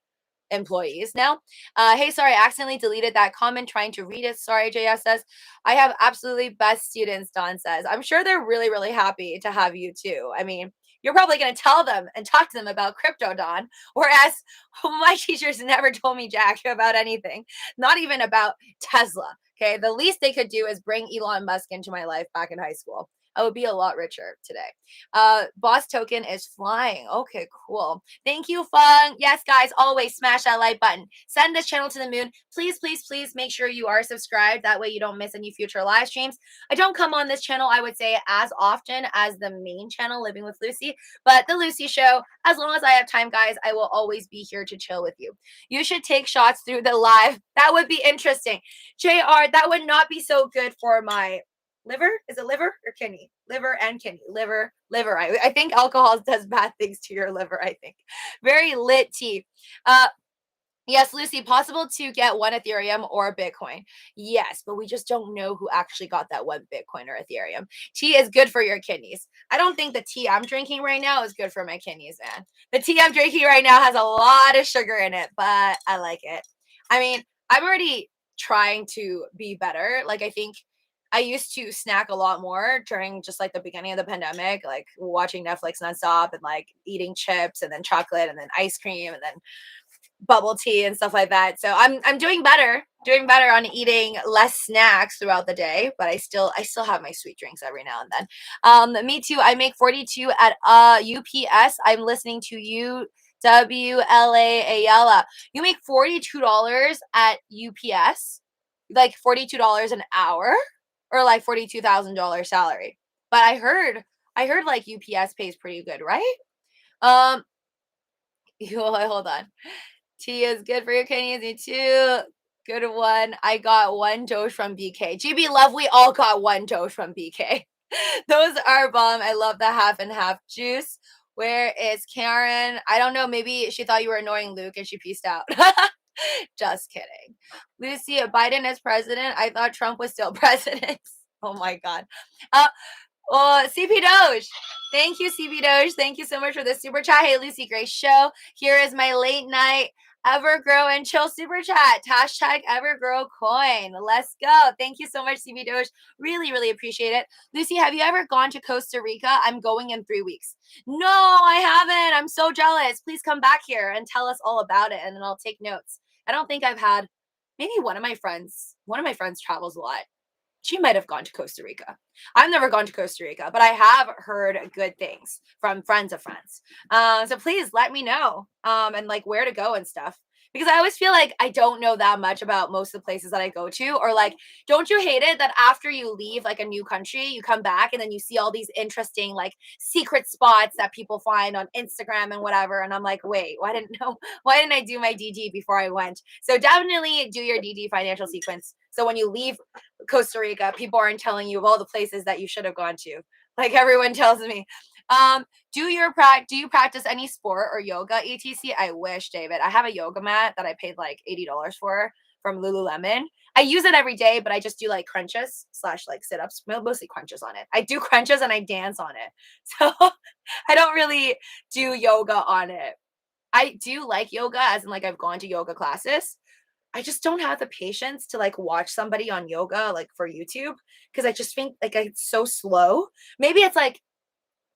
employees now. Hey, sorry, I accidentally deleted that comment trying to read it. Sorry, JS says. I have absolutely best students, Don says. I'm sure they're really, really happy to have you too. I mean, you're probably going to tell them and talk to them about crypto, Don. Whereas my teachers never told me jack about anything, not even about Tesla. Okay. The least they could do is bring Elon Musk into my life back in high school. I would be a lot richer today. Boss token is flying. Okay, cool. Thank you, Fung. Yes, guys, always smash that like button. Send this channel to the moon. Please, please, please make sure you are subscribed. That way you don't miss any future live streams. I don't come on this channel, I would say, as often as the main channel, Living with Lucy. But the Lucy Show, as long as I have time, guys, I will always be here to chill with you. You should take shots through the live. That would be interesting. JR, that would not be so good for my liver. Is it liver or kidney? Liver and kidney. Liver. I think alcohol does bad things to your liver, I think. Very lit tea. Yes, Lucy, possible to get one Ethereum or Bitcoin. Yes, but we just don't know who actually got that one Bitcoin or Ethereum. Tea is good for your kidneys. I don't think the tea I'm drinking right now is good for my kidneys, man. The tea I'm drinking right now has a lot of sugar in it, but I like it. I mean, I'm already trying to be better. Like, I think I used to snack a lot more during just like the beginning of the pandemic, like watching Netflix nonstop and like eating chips and then chocolate and then ice cream and then bubble tea and stuff like that. So I'm doing better on eating less snacks throughout the day, but I still have my sweet drinks every now and then. Me too. I make 42 at UPS. I'm listening to you. WLA Ayala. You make $42 at UPS, like $42 an hour, or like $42,000 salary. But I heard like UPS pays pretty good, right? Hold on. Tea is good for your kidneys. Me too. Good one. I got one Doge from BK. GB Love, we all got one Doge from BK. Those are bomb. I love the half and half juice. Where is Karen? I don't know. Maybe she thought you were annoying Luke and she peaced out. Just kidding. Lucy, Biden is president. I thought Trump was still president. Oh my God. CP Doge. Thank you, CP Doge. Thank you so much for the super chat. Hey, Lucy, great show. Here is my late night Evergrow and Chill super chat. Hashtag Evergrow coin. Let's go. Thank you so much, CP Doge. Really, really appreciate it. Lucy, have you ever gone to Costa Rica? I'm going in 3 weeks. No, I haven't. I'm so jealous. Please come back here and tell us all about it, and then I'll take notes. I don't think I've had, maybe one of my friends travels a lot. She might have gone to Costa Rica. I've never gone to Costa Rica, but I have heard good things from friends of friends. So please let me know and like where to go and stuff. Because I always feel like I don't know that much about most of the places that I go to. Or like, don't you hate it that after you leave like a new country, you come back and then you see all these interesting like secret spots that people find on Instagram and whatever. And I'm like, wait, why didn't I do my DD before I went? So definitely do your DD financial sequence. So when you leave Costa Rica, people aren't telling you of all the places that you should have gone to. Like everyone tells me. Do you practice any sport or yoga, etc? I wish, David. I have a yoga mat that I paid like $80 for from Lululemon. I use it every day, but I just do like crunches / like sit-ups, mostly crunches on it. I do crunches and I dance on it. So I don't really do yoga on it. I do like yoga, as in like I've gone to yoga classes. I just don't have the patience to like watch somebody on yoga like for YouTube, because I just think like it's so slow. Maybe it's like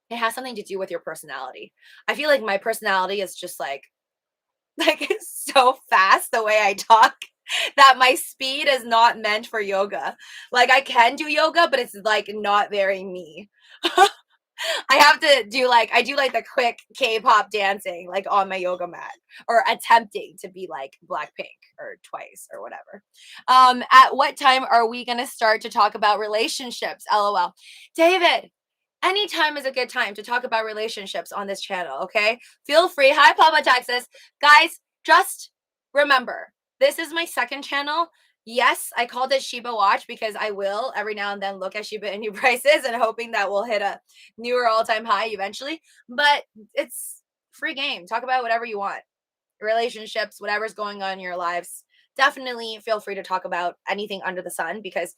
it has something to do with your personality. I feel like my personality is just like so fast the way I talk that my speed is not meant for yoga. Like I can do yoga, but it's like not very me. I have to do like I do like the quick K-pop dancing like on my yoga mat, or attempting to be like Blackpink or Twice or whatever. At what time are we gonna start to talk about relationships? LOL. David, anytime is a good time to talk about relationships on this channel, okay? Feel free. Hi, Papa Texas. Guys, just remember, this is my second channel. Yes, I called it Shiba Watch because I will every now and then look at Shiba Inu prices and hoping that we'll hit a newer all-time high eventually. But it's free game. Talk about whatever you want. Relationships, whatever's going on in your lives. Definitely feel free to talk about anything under the sun, because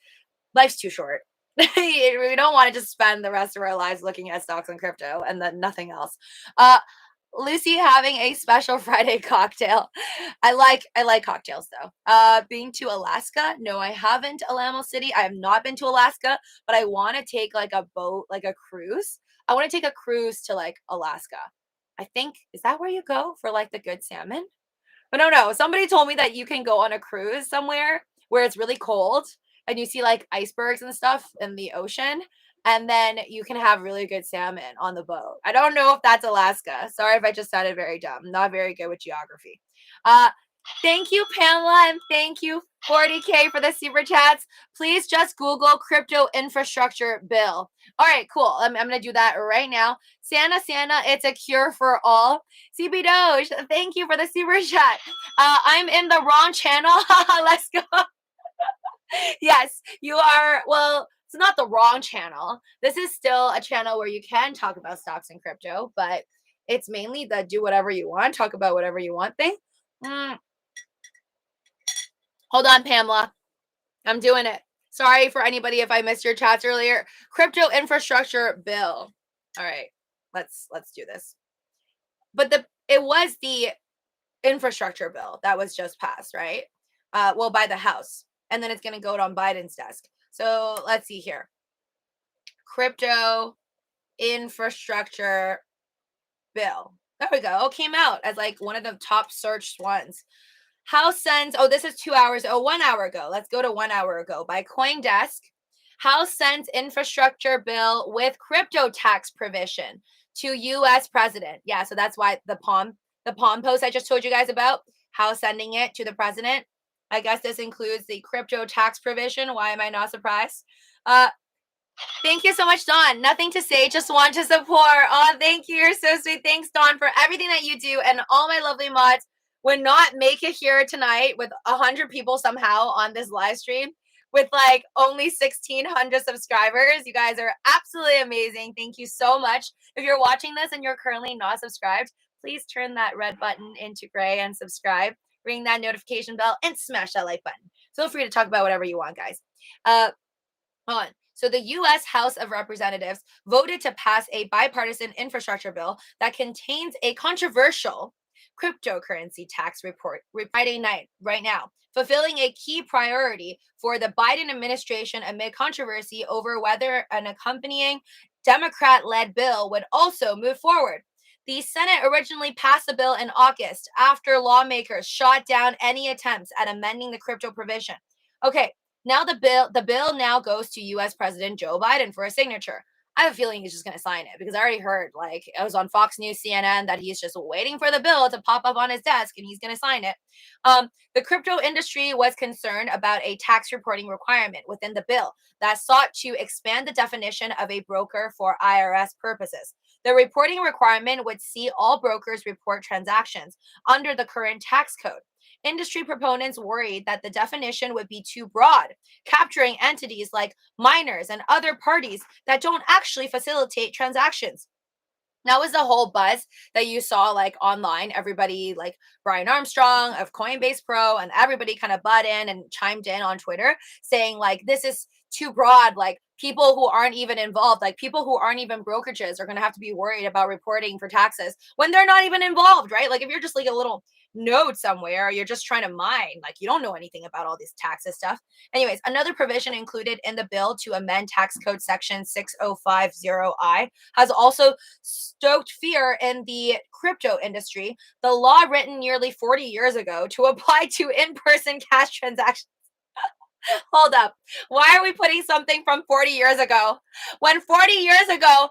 life's too short. We don't want to just spend the rest of our lives looking at stocks and crypto and then nothing else. Lucy having a special Friday cocktail. I like cocktails though. Being to Alaska, no, I haven't. Alamo City, I have not been to Alaska, but I want to take like a boat, like a cruise. I want to take a cruise to like Alaska. I think is that where you go for like the good salmon? But no, somebody told me that you can go on a cruise somewhere where it's really cold and you see like icebergs and stuff in the ocean, and then you can have really good salmon on the boat. I don't know if that's Alaska. Sorry if I just sounded very dumb. Not very good with geography. Uh Thank you, Pamela, and thank you, 40K, for the super chats. Please just Google crypto infrastructure bill. All right, cool. I'm going to do that right now. Santa, it's a cure for all. CB Doge, thank you for the super chat. I'm in the wrong channel. Let's go. Yes, you are. Well, it's not the wrong channel. This is still a channel where you can talk about stocks and crypto, but it's mainly the do whatever you want, talk about whatever you want thing. Hold on, Pamela. I'm doing it. Sorry for anybody if I missed your chats earlier. Crypto infrastructure bill. All right, let's do this. But it was the infrastructure bill that was just passed, right? Well, by the House, and then it's going to go on Biden's desk. So let's see here. Crypto infrastructure bill. There we go. It came out as like one of the top searched ones. House sends, oh, this is 2 hours, 1 hour ago. Let's go to 1 hour ago. By CoinDesk, House sends infrastructure bill with crypto tax provision to U.S. president. Yeah, so that's why the Palm post I just told you guys about, House sending it to the president. I guess this includes the crypto tax provision. Why am I not surprised? Thank you so much, Dawn. Nothing to say, just want to support. Oh, thank you. You're so sweet. Thanks, Dawn, for everything that you do, and all my lovely mods would not make it here tonight with 100 people somehow on this live stream with like only 1,600 subscribers. You guys are absolutely amazing. Thank you so much. If you're watching this and you're currently not subscribed, please turn that red button into gray and subscribe. Ring that notification bell and smash that like button. Feel free to talk about whatever you want, guys. On. So the U.S. House of Representatives voted to pass a bipartisan infrastructure bill that contains a controversial cryptocurrency tax report Friday night, right now, fulfilling a key priority for the Biden administration amid controversy over whether an accompanying Democrat-led bill would also move forward. The Senate originally passed the bill in August after lawmakers shot down any attempts at amending the crypto provision. Okay, now the bill now goes to U.S. President Joe Biden for a signature. I have a feeling he's just going to sign it because I already heard, like, it was on Fox News, CNN, that he's just waiting for the bill to pop up on his desk and he's going to sign it. The crypto industry was concerned about a tax reporting requirement within the bill that sought to expand the definition of a broker for IRS purposes. The reporting requirement would see all brokers report transactions under the current tax code. Industry proponents worried that the definition would be too broad, capturing entities like miners and other parties that don't actually facilitate transactions. That was the whole buzz that you saw like online. Everybody, like Brian Armstrong of Coinbase Pro, and everybody kind of butt in and chimed in on Twitter saying like, this is too broad. Like, people who aren't even involved, like people who aren't even brokerages, are going to have to be worried about reporting for taxes when they're not even involved, right? Like, if you're just like a little node somewhere, you're just trying to mine, like you don't know anything about all this taxes stuff. Anyways, another provision included in the bill to amend tax code section 6050I has also stoked fear in the crypto industry. The law, written nearly 40 years ago to apply to in-person cash transactions. Hold up. Why are we putting something from 40 years ago when 40 years ago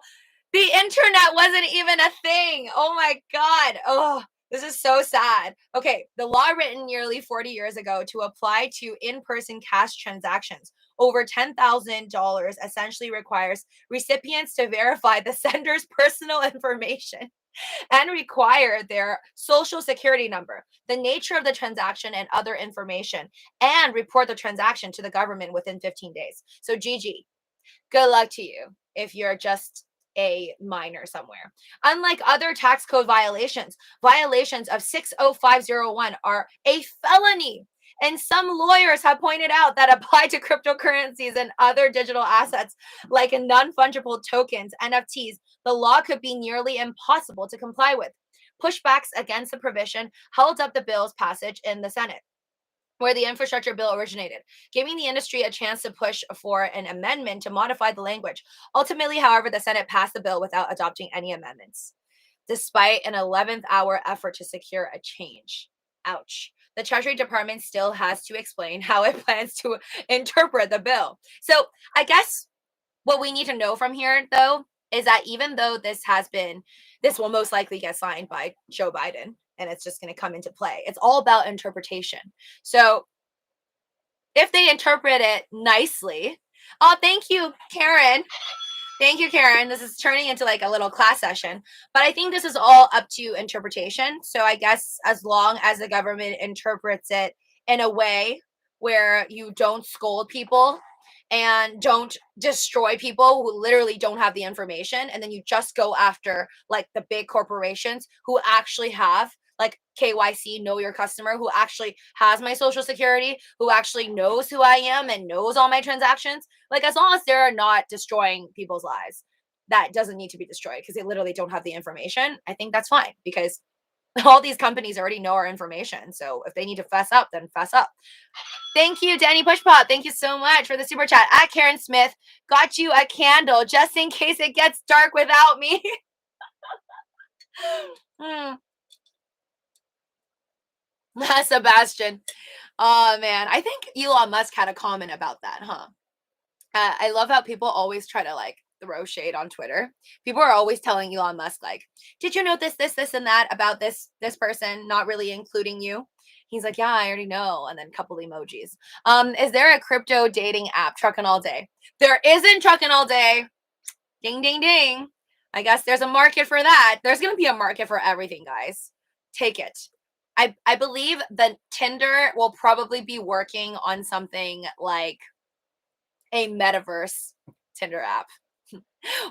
the internet wasn't even a thing? Oh my God. Oh, this is so sad. Okay, the law, written nearly 40 years ago to apply to in-person cash transactions over $10,000, essentially requires recipients to verify the sender's personal information and require their social security number, the nature of the transaction, and other information, and report the transaction to the government within 15 days. So, GG, good luck to you if you're just a minor somewhere. Unlike other tax code violations, violations of 60501 are a felony. And some lawyers have pointed out that apply to cryptocurrencies and other digital assets like non-fungible tokens, NFTs, the law could be nearly impossible to comply with. pushbacks against the provision held up the bill's passage in the Senate, where the infrastructure bill originated, giving the industry a chance to push for an amendment to modify the language. Ultimately, however, the Senate passed the bill without adopting any amendments, despite an 11th hour effort to secure a change. Ouch. The Treasury Department still has to explain how it plans to interpret the bill. So I guess what we need to know from here, though, is that even though this will most likely get signed by Joe Biden and it's just going to come into play, it's all about interpretation. So if they interpret it nicely, oh, thank you, Karen. Thank you, Karen. This is turning into like a little class session, but I think this is all up to interpretation. So I guess as long as the government interprets it in a way where you don't scold people and don't destroy people who literally don't have the information, and then you just go after like the big corporations who actually have like KYC, know your customer, who actually has my social security, who actually knows who I am and knows all my transactions. Like, as long as they're not destroying people's lives, that doesn't need to be destroyed because they literally don't have the information. I think that's fine because all these companies already know our information. So if they need to fess up, then fess up. Thank you, Danny Pushpop. Thank you so much for the super chat. At Karen Smith, got you a candle just in case it gets dark without me. Sebastian. Oh, man. I think Elon Musk had a comment about that, huh? I love how people always try to like throw shade on Twitter. People are always telling Elon Musk, like, did you know this, and that about this person, not really including you? He's like, yeah, I already know. And then a couple emojis. Is there a crypto dating app? Trucking all day. There isn't Trucking all day. Ding, ding, ding. I guess there's a market for that. There's going to be a market for everything, guys. Take it. I believe that Tinder will probably be working on something like a metaverse Tinder app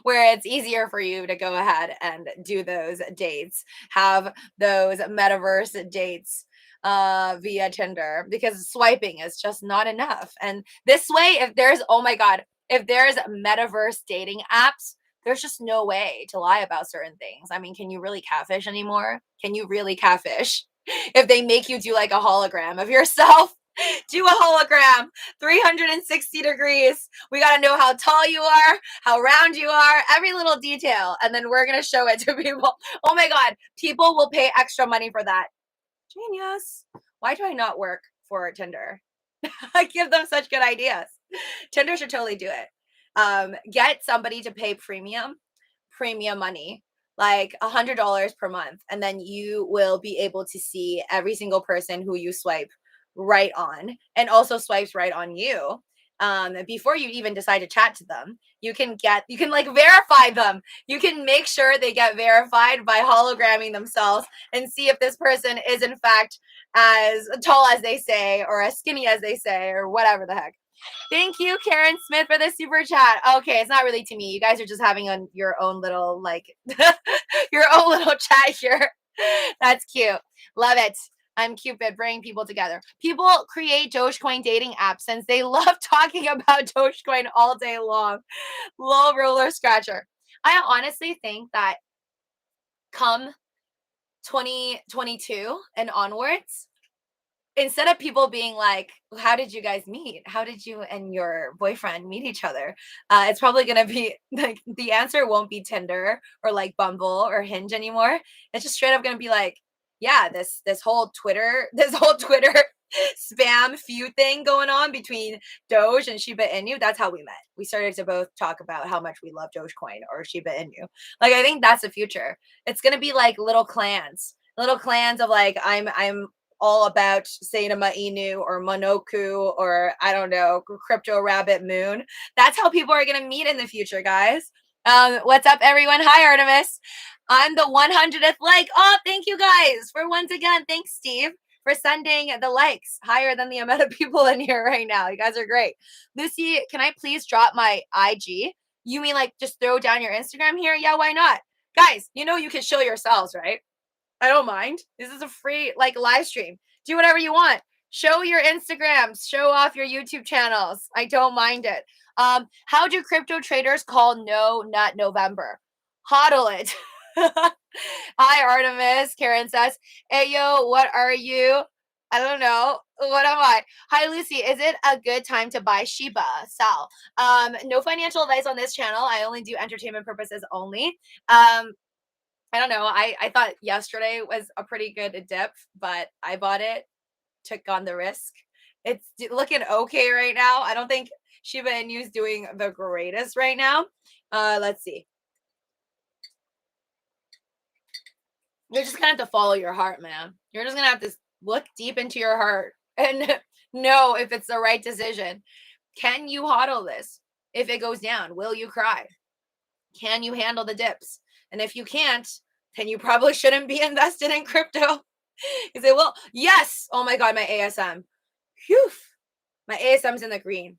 where it's easier for you to go ahead and do those dates, have those metaverse dates via Tinder, because swiping is just not enough. And this way, if there's metaverse dating apps, there's just no way to lie about certain things. I mean, can you really catfish anymore? Can you really catfish? If they make you do like a hologram of yourself, do a hologram 360 degrees. We got to know how tall you are, how round you are, every little detail. And then we're going to show it to people. Oh my God, people will pay extra money for that. Genius. Why do I not work for Tinder? I give them such good ideas. Tinder should totally do it. Get somebody to pay premium money, like $100 per month, and then you will be able to see every single person who you swipe right on, and also swipes right on you. Before you even decide to chat to them, you can like verify them. You can make sure they get verified by hologramming themselves and see if this person is in fact as tall as they say, or as skinny as they say, or whatever the heck. Thank you, Karen Smith, for the super chat. Okay, it's not really to me. You guys are just having your own little like your own little chat here. That's cute. Love it. I'm Cupid, bringing people together. People create Dogecoin dating apps since they love talking about Dogecoin all day long. Lol roller scratcher. I honestly think that come 2022 and onwards, instead of people being like, how did you guys meet? How did you and your boyfriend meet each other? It's probably going to be like, the answer won't be Tinder or like Bumble or Hinge anymore. It's just straight up going to be like, yeah, this whole Twitter spam feud thing going on between Doge and Shiba Inu. That's how we met. We started to both talk about how much we love Dogecoin or Shiba Inu. Like, I think that's the future. It's going to be like little clans of like, I'm all about Saitama Inu or Monoku or I don't know, Crypto Rabbit Moon. That's how people are going to meet in the future, guys. What's up, everyone? Hi, Artemis. I'm the 100th like. Oh, thank you guys for once again. Thanks, Steve, for sending the likes higher than the amount of people in here right now. You guys are great. Lucy, can I please drop my IG? You mean like just throw down your Instagram here? Yeah, why not? Guys, you know you can show yourselves, right? I don't mind. This is a free like live stream. Do whatever you want. Show your Instagrams, show off your YouTube channels. I don't mind it. How do crypto traders call no nut November? Hodl it. Hi, Artemis. Karen says, hey, yo, what are you? I don't know. What am I? Hi, Lucy. Is it a good time to buy Shiba? Sal. No financial advice on this channel. I only do entertainment purposes only. I don't know. I thought yesterday was a pretty good dip, but I bought it, took on the risk. It's looking okay right now. I don't think Shiba Inu is doing the greatest right now. Let's see. You're just gonna have to follow your heart, man. You're just gonna have to look deep into your heart and know if it's the right decision. Can you hodl this? If it goes down, will you cry? Can you handle the dips? And if you can't, then you probably shouldn't be invested in crypto. You say, well, yes. Oh my God, my ASM. Phew. My ASM's in the green.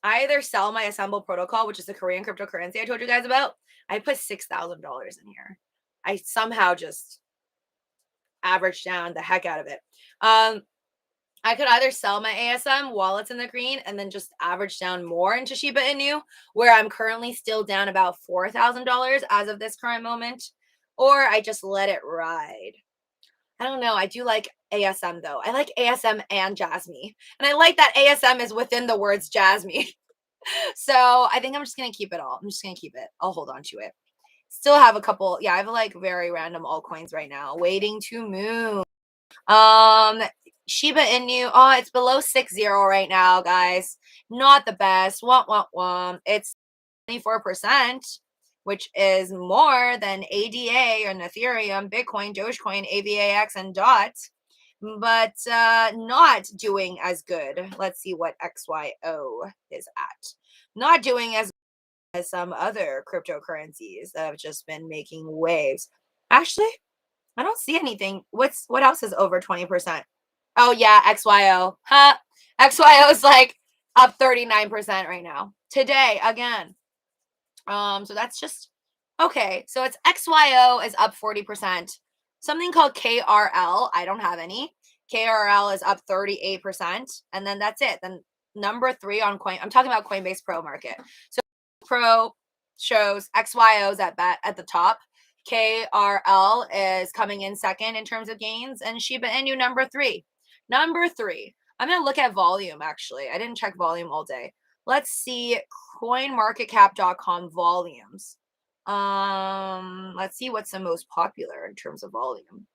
I either sell my Assemble protocol, which is the Korean cryptocurrency I told you guys about. I put $6,000 in here. I somehow just averaged down the heck out of it. I could either sell my ASM while it's in the green and then just average down more into Shiba Inu, where I'm currently still down about $4,000 as of this current moment, or I just let it ride. I don't know. I do like ASM though. I like ASM and Jasmine. And I like that ASM is within the words Jasmine. So I think I'm just going to keep it all. I'm just going to keep it. I'll hold on to it. Still have a couple. Yeah, I have like very random altcoins right now waiting to move. Shiba Inu. Oh, it's below 60 right now, guys. Not the best. It's 24%, which is more than ADA and Ethereum, Bitcoin, Dogecoin, AVAX, and DOT, but not doing as good. Let's see what XYO is at. Not doing as good as some other cryptocurrencies that have just been making waves. Actually, I don't see anything. What else is over 20%? Oh yeah, XYO. Huh? XYO is like up 39% right now. Today again. So that's just okay. So it's XYO is up 40%. Something called KRL, I don't have any. KRL is up 38%. And then that's it. Then number 3 on Coin, I'm talking about Coinbase Pro Market. So Pro shows XYO's at the top. KRL is coming in second in terms of gains, and Shiba Inu number 3. Number 3. I'm gonna look at volume actually. I didn't check volume all day. Let's see coinmarketcap.com volumes. Let's see what's the most popular in terms of volume.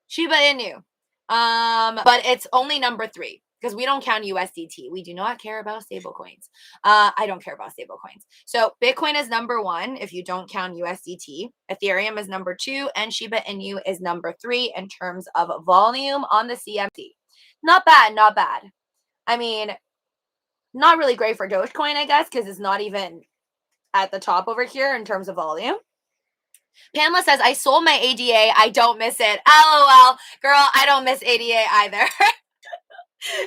Shiba Inu. But it's only number 3 because we don't count USDT. We do not care about stable coins. I don't care about stable coins. So Bitcoin is number 1 if you don't count USDT. Ethereum is number 2, and Shiba Inu is number 3 in terms of volume on the CMC. Not bad, not bad. I mean, not really great for Dogecoin, I guess, because it's not even at the top over here in terms of volume. Pamela says, I sold my ADA. I don't miss it. LOL. Girl, I don't miss ADA either.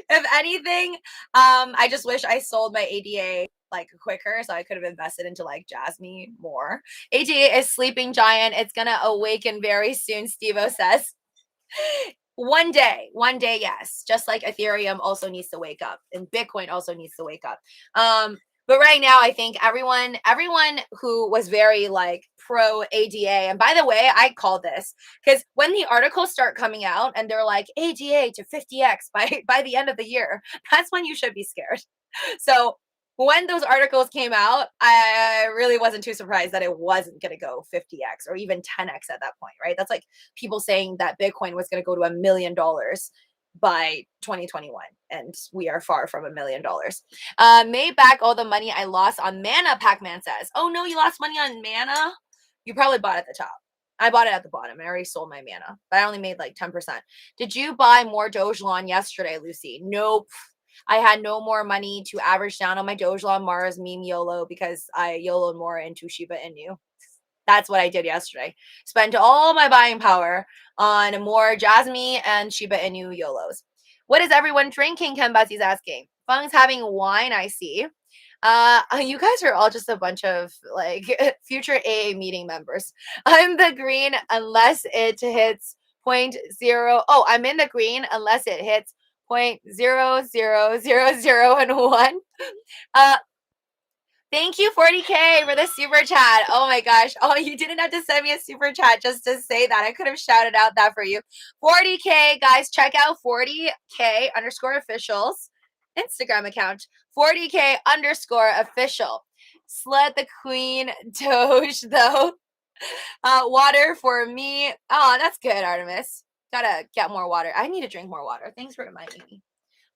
If anything, I just wish I sold my ADA like quicker so I could have invested into like Jasmine more. ADA is sleeping giant. It's going to awaken very soon, Stevo says. One day, yes. Just like Ethereum also needs to wake up and Bitcoin also needs to wake up. But right now, I think everyone who was very like pro ADA, and by the way, I call this because when the articles start coming out and they're like ADA to 50x by the end of the year, that's when you should be scared. So when those articles came out, I really wasn't too surprised that it wasn't going to go 50x or even 10x at that point, right? That's like people saying that Bitcoin was going to go to $1 million by 2021, and we are far from $1 million. Made back all the money I lost on Mana, Pac-Man says. Oh no, you lost money on Mana? You probably bought it at the top. I bought it at the bottom. I already sold my Mana, but I only made like 10%. Did you buy more Dogelon yesterday, Lucy? Nope. I had no more money to average down on my Dogelon Mars meme YOLO because I YOLO'd more into Shiba Inu. That's what I did yesterday. Spent all my buying power on more Jasmine and Shiba Inu YOLOs. What is everyone drinking? COINBASE's asking. Fung's having wine, I see. You guys are all just a bunch of like future AA meeting members. I'm the green unless it hits 0.0. Oh, I'm in the green unless it hits 0.00001. Thank you, 40K, for the super chat. Oh my gosh. Oh, you didn't have to send me a super chat just to say that. I could have shouted out that for you. 40K, guys, check out 40K underscore officials Instagram account. 40K underscore official. Sled the Queen Doge, though. Water for me. Oh, that's good, Artemis. Gotta get more water. I need to drink more water. Thanks for reminding me.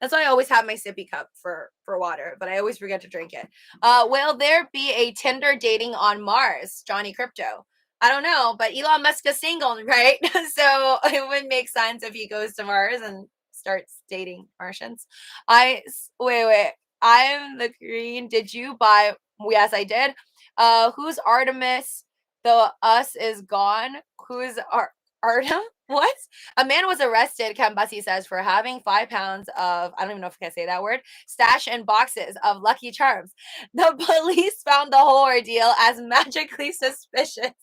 That's why I always have my sippy cup for water, but I always forget to drink it. Will there be a Tinder dating on Mars, Johnny Crypto? I don't know, but Elon Musk is single, right? So it would make sense if he goes to Mars and starts dating Martians. Wait. I'm the green. Did you buy? Yes, I did. Who's Artemis? The us is gone. Who's Artem? What? A man was arrested, Kambasi says, for having 5 pounds of, I don't even know if I can say that word, stash in boxes of Lucky Charms. The police found the whole ordeal as magically suspicious.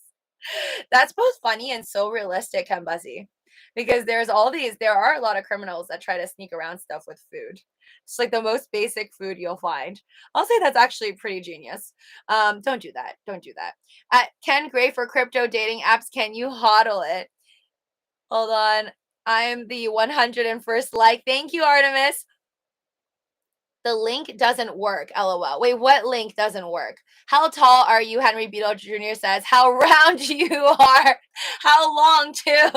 That's both funny and so realistic, Kambasi. Because there are a lot of criminals that try to sneak around stuff with food. It's like the most basic food you'll find. I'll say that's actually pretty genius. Don't do that. Don't do that. At Ken Gray for crypto dating apps, can you hodl it? Hold on. I'm the 101st like. Thank you, Artemis. The link doesn't work. LOL. Wait, what link doesn't work? How tall are you? Henry Beetle Jr. says. How round you are. How long too.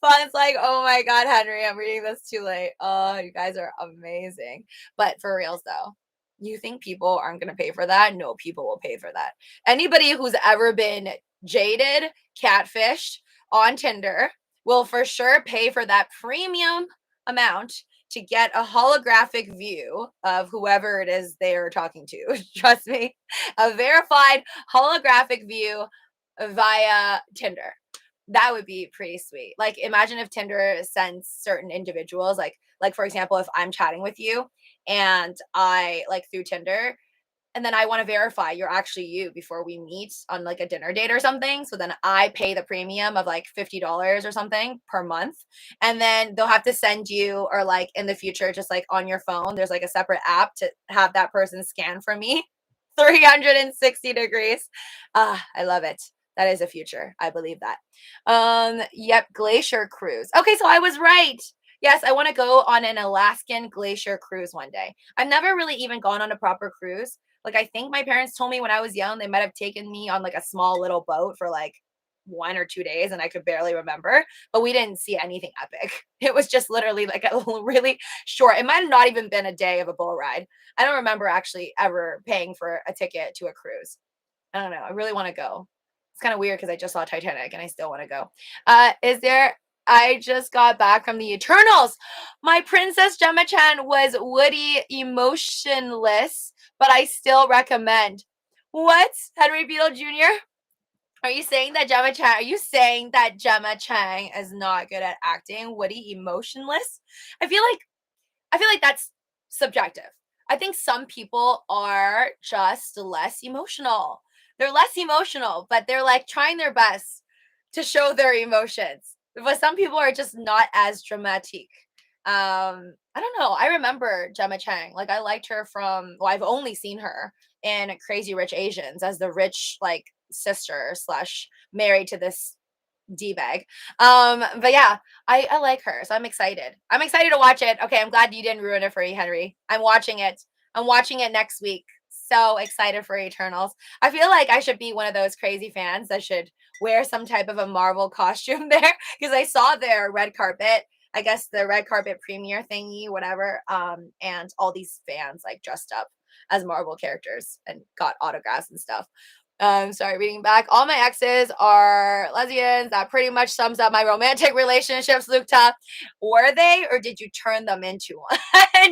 Fun's like, oh my God, Henry, I'm reading this too late. Oh, you guys are amazing. But for reals though, you think people aren't going to pay for that? No, people will pay for that. Anybody who's ever been jaded, catfished on Tinder will for sure pay for that premium amount to get a holographic view of whoever it is they are talking to. Trust me, a verified holographic view via Tinder. That would be pretty sweet. Like, imagine if Tinder sends certain individuals, like for example, if I'm chatting with you and I like through Tinder, and then I want to verify you're actually you before we meet on like a dinner date or something. So then I pay the premium of like $50 or something per month. And then they'll have to send you, or like in the future, just like on your phone, there's like a separate app to have that person scan for me 360 degrees. I love it. That is a future. I believe that. Yep, glacier cruise. Okay, so I was right. Yes, I want to go on an Alaskan glacier cruise one day. I've never really even gone on a proper cruise. Like, I think my parents told me when I was young, they might have taken me on like a small little boat for like 1 or 2 days, and I could barely remember, but we didn't see anything epic. It was just literally like a really short, it might have not even been a day of a boat ride. I don't remember actually ever paying for a ticket to a cruise. I don't know. I really want to go. It's kind of weird because I just saw Titanic and I still want to go. I just got back from the Eternals. My Princess Gemma-chan was woody emotionless, but I still recommend. What? Henry Beetle Jr.? Are you saying that Gemma Chang is not good at acting? Woody emotionless? I feel like that's subjective. I think some people are just less emotional. They're less emotional, but they're like trying their best to show their emotions. But some people are just not as dramatic. I don't know. I remember Gemma Chang. Like, I liked her from, well, I've only seen her in Crazy Rich Asians as the rich like sister slash married to this D-bag. But yeah, I like her, so I'm excited. I'm excited to watch it. Okay, I'm glad you didn't ruin it for you, Henry. I'm watching it. I'm watching it next week. So excited for Eternals. I feel like I should be one of those crazy fans that should wear some type of a Marvel costume there, because I saw their red carpet, I guess the red carpet premiere thingy, whatever. And all these fans like dressed up as Marvel characters and got autographs and stuff. Sorry, reading back. All my exes are lesbians. That pretty much sums up my romantic relationships, Lukta. Were they, or did you turn them into one?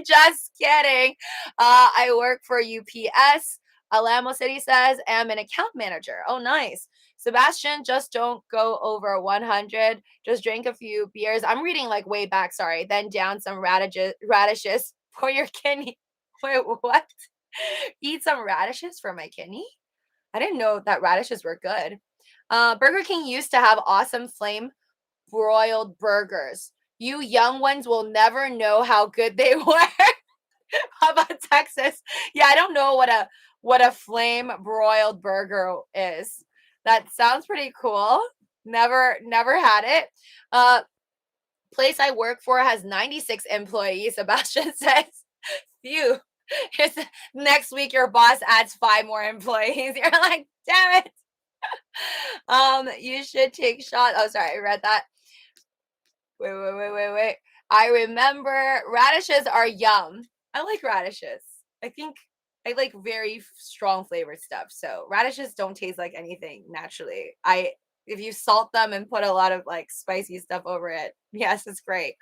Just kidding. I work for UPS. Alamo City says, I'm an account manager. Oh, nice. Sebastian, just don't go over 100. Just drink a few beers. I'm reading like way back, sorry. Then down some radishes for your kidney. Wait, what? Eat some radishes for my kidney? I didn't know that radishes were good. Burger King used to have awesome flame broiled burgers. You young ones will never know how good they were. How about Texas? Yeah, I don't know what a flame broiled burger is. That sounds pretty cool. Never had it. Uh, place I work for has 96 employees. Sebastian says, "Phew." It's, next week your boss adds 5 more employees. You're like, damn it. You should take shots. Oh, sorry, I read that. Wait. I remember radishes are yum. I like radishes. I think I like very strong flavored stuff. So radishes don't taste like anything naturally. If you salt them and put a lot of like spicy stuff over it, yes, it's great.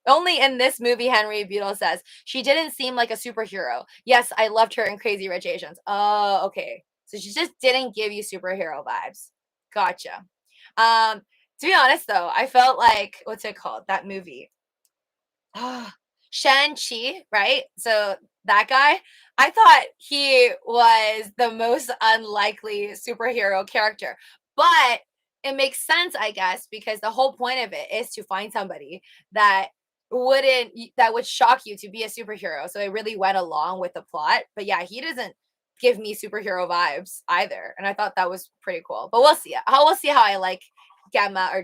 Only in this movie, Henry Buell says, she didn't seem like a superhero. Yes, I loved her in Crazy Rich Asians. Oh, okay. So she just didn't give you superhero vibes. Gotcha. To be honest though, I felt like, what's it called? That movie. Shang-Chi, right? So that guy, I thought he was the most unlikely superhero character. But it makes sense, I guess, because the whole point of it is to find somebody that that would shock you to be a superhero. So it really went along with the plot. But yeah, he doesn't give me superhero vibes either. And I thought that was pretty cool. But we'll see. We'll see how I like Gemma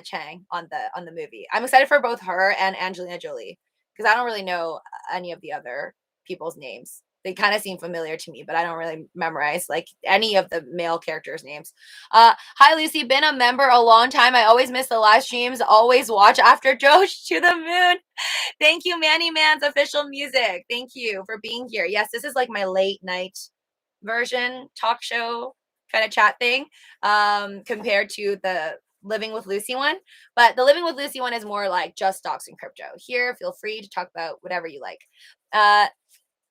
Chang on the movie. I'm excited for both her and Angelina Jolie because I don't really know any of the other people's names. They kind of seem familiar to me, but I don't really memorize like any of the male characters' names. Hi Lucy, been a member a long time. I always miss the live streams. Always watch after Doge to the moon. Thank you, Manny Man's official music. Thank you for being here. Yes, this is like my late night version talk show kind of chat thing compared to the Living with Lucy one. But the Living with Lucy one is more like just stocks and crypto. Here, feel free to talk about whatever you like.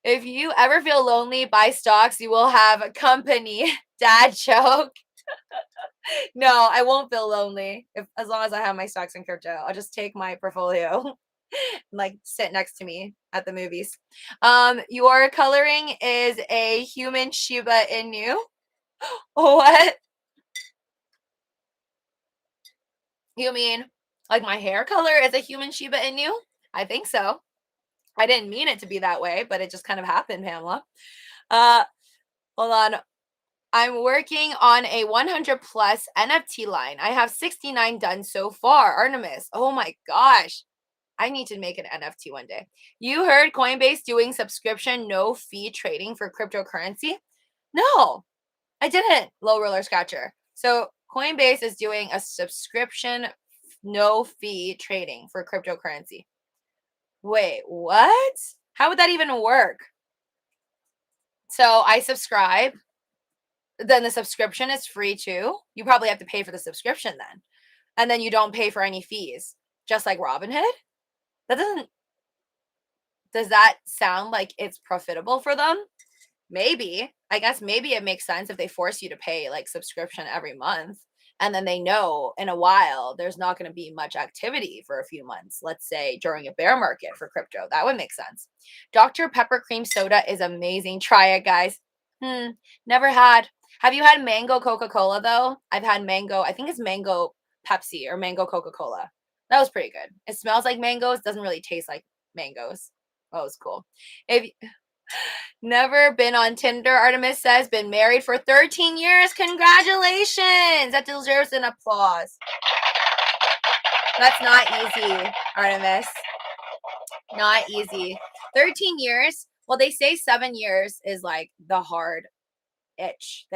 If you ever feel lonely, buy stocks. You will have a company. Dad joke. No, I won't feel lonely as long as I have my stocks and crypto. I'll just take my portfolio and like sit next to me at the movies. Your coloring is a human Shiba Inu. What? You mean like my hair color is a human Shiba Inu? I think so. I didn't mean it to be that way, but it just kind of happened, Pamela. Hold on. I'm working on a 100 plus NFT line. I have 69 done so far. Artemis. Oh my gosh. I need to make an NFT one day. You heard Coinbase doing subscription, no fee trading for cryptocurrency? No, I didn't. Low roller scratcher. So Coinbase is doing a subscription, no fee trading for cryptocurrency. Wait, what? How would that even work? So I subscribe. Then the subscription is free too. You probably have to pay for the subscription then. And then you don't pay for any fees, just like Robinhood. Does that sound like it's profitable for them? Maybe. I guess maybe it makes sense if they force you to pay like subscription every month. And then they know in a while there's not going to be much activity for a few months. Let's say during a bear market for crypto. That would make sense. Dr. Pepper cream soda is amazing. Try it, guys. Never had. Have you had mango Coca-Cola though? I've had mango. I think it's mango Pepsi or mango Coca-Cola. That was pretty good. It smells like mangoes. Doesn't really taste like mangoes. Oh, it's cool. If never been on Tinder, Artemis says, been married for 13 years. Congratulations. That deserves an applause. That's not easy, Artemis. Not easy. 13 years. Well, they say 7 years is like the hard itch,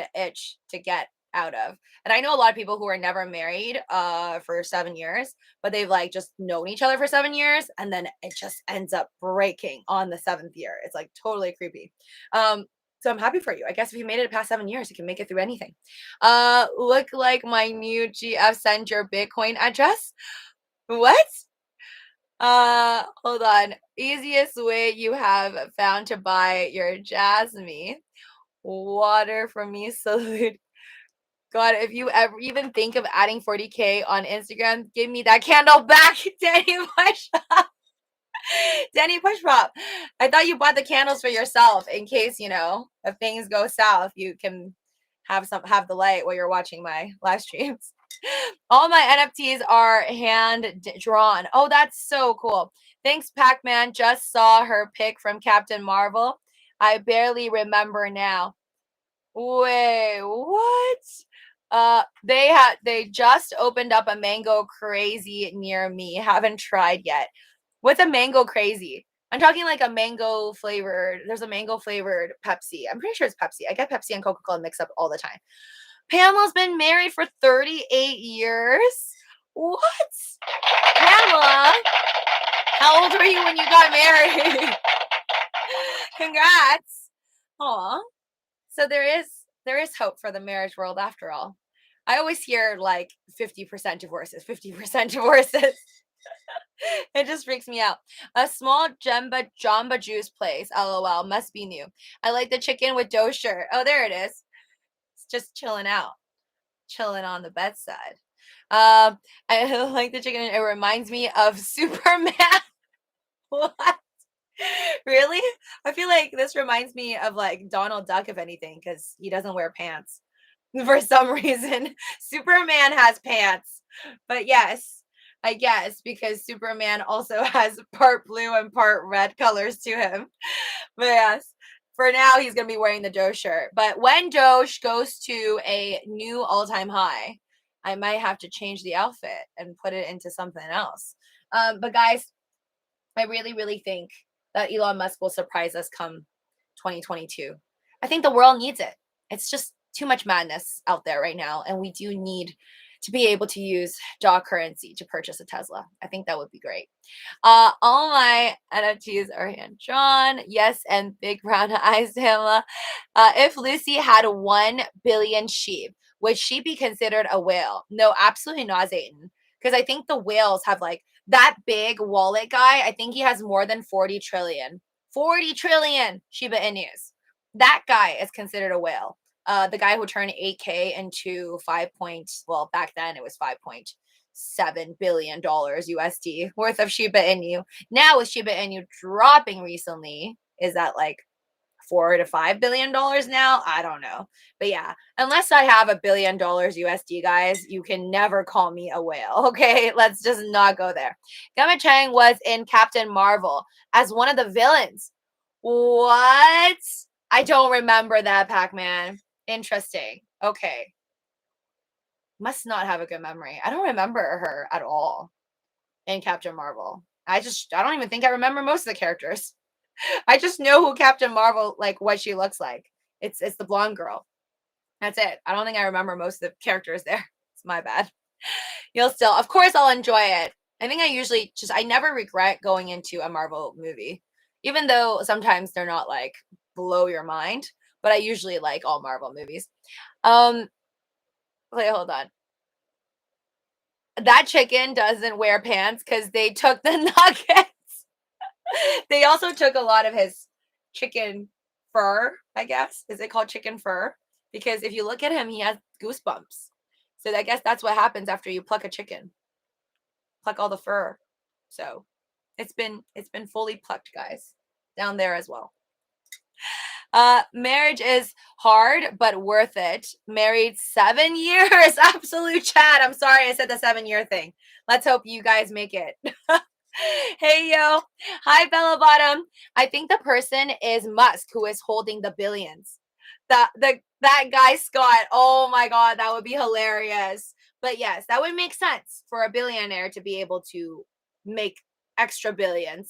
to get out of. And I know a lot of people who are never married for 7 years, but they've like just known each other for 7 years and then it just ends up breaking on the 7th year. It's like totally creepy. So I'm happy for you. I guess if you made it past 7 years, you can make it through anything. Look like my new GF, send your Bitcoin address. What? Hold on. Easiest way you have found to buy your Jasmine. Water from me, salute. God, if you ever even think of adding 40K on Instagram, give me that candle back, Danny Push Pop. Danny Push Pop. I thought you bought the candles for yourself in case, if things go south, you can have the light while you're watching my live streams. All my NFTs are hand drawn. Oh, that's so cool. Thanks, Pac-Man. Just saw her pic from Captain Marvel. I barely remember now. Wait, what? They just opened up a mango crazy near me. Haven't tried yet. What's a mango crazy? I'm talking like a mango flavored. There's a mango flavored Pepsi. I'm pretty sure it's Pepsi. I get Pepsi and Coca-Cola mixed up all the time. Pamela's been married for 38 years. What? Pamela, how old were you when you got married? Congrats. Aw. So there is hope for the marriage world after all. I always hear like 50% divorces, 50% divorces. It just freaks me out. A small Jamba Juice place. LOL. Must be new. I like the chicken with Doge shirt. Oh, there it is. It's just chilling out. Chilling on the bedside. I like the chicken. It reminds me of Superman. What? Really? I feel like this reminds me of like Donald Duck, if anything, because he doesn't wear pants for some reason. Superman has pants, but yes, I guess because Superman also has part blue and part red colors to him. But yes, for now he's gonna be wearing the Doge shirt. But when Doge goes to a new all-time high, I might have to change the outfit and put it into something else. But guys, I really, really think that Elon Musk will surprise us come 2022. I think the world needs it. It's just too much madness out there right now, and we do need to be able to use dog currency to purchase a Tesla. I think that would be great. All my NFTs are hand drawn. Yes, and big brown eyes, Pamela. If Lucy had 1 billion sheep, would she be considered a whale? No, absolutely not, Zayton. Because I think the whales have like that big wallet guy. I think he has more than 40 trillion. 40 trillion Shiba Inus. That guy is considered a whale. The guy who turned 8K into well, back then it was $5.7 billion USD worth of Shiba Inu. Now with Shiba Inu dropping recently, is that like $4 to $5 billion now? I don't know. But yeah, unless I have $1 billion USD, guys, you can never call me a whale. Okay, let's just not go there. Gamma Chang was in Captain Marvel as one of the villains. What? I don't remember that, Pac-Man. Interesting. Okay. Must not have a good memory. I don't remember her at all in Captain Marvel. I don't even think I remember most of the characters. I just know who Captain Marvel, like what she looks like. It's the blonde girl. That's it. I don't think I remember most of the characters there. It's my bad. Of course I'll enjoy it. I think I never regret going into a Marvel movie. Even though sometimes they're not like blow your mind, but I usually like all Marvel movies. Wait, hold on. That chicken doesn't wear pants because they took the nuggets. They also took a lot of his chicken fur, I guess. Is it called chicken fur? Because if you look at him, he has goosebumps. So I guess that's what happens after you pluck a chicken. Pluck all the fur. So it's been fully plucked, guys. Down there as well. Marriage is hard but worth it. Married 7 years. Absolute chat. I'm sorry I said the 7-year thing. Let's hope you guys make it. Hey yo. Hi Bella Bottom. I think the person is Musk who is holding the billions. That guy Scott. Oh my god, that would be hilarious. But yes, that would make sense for a billionaire to be able to make extra billion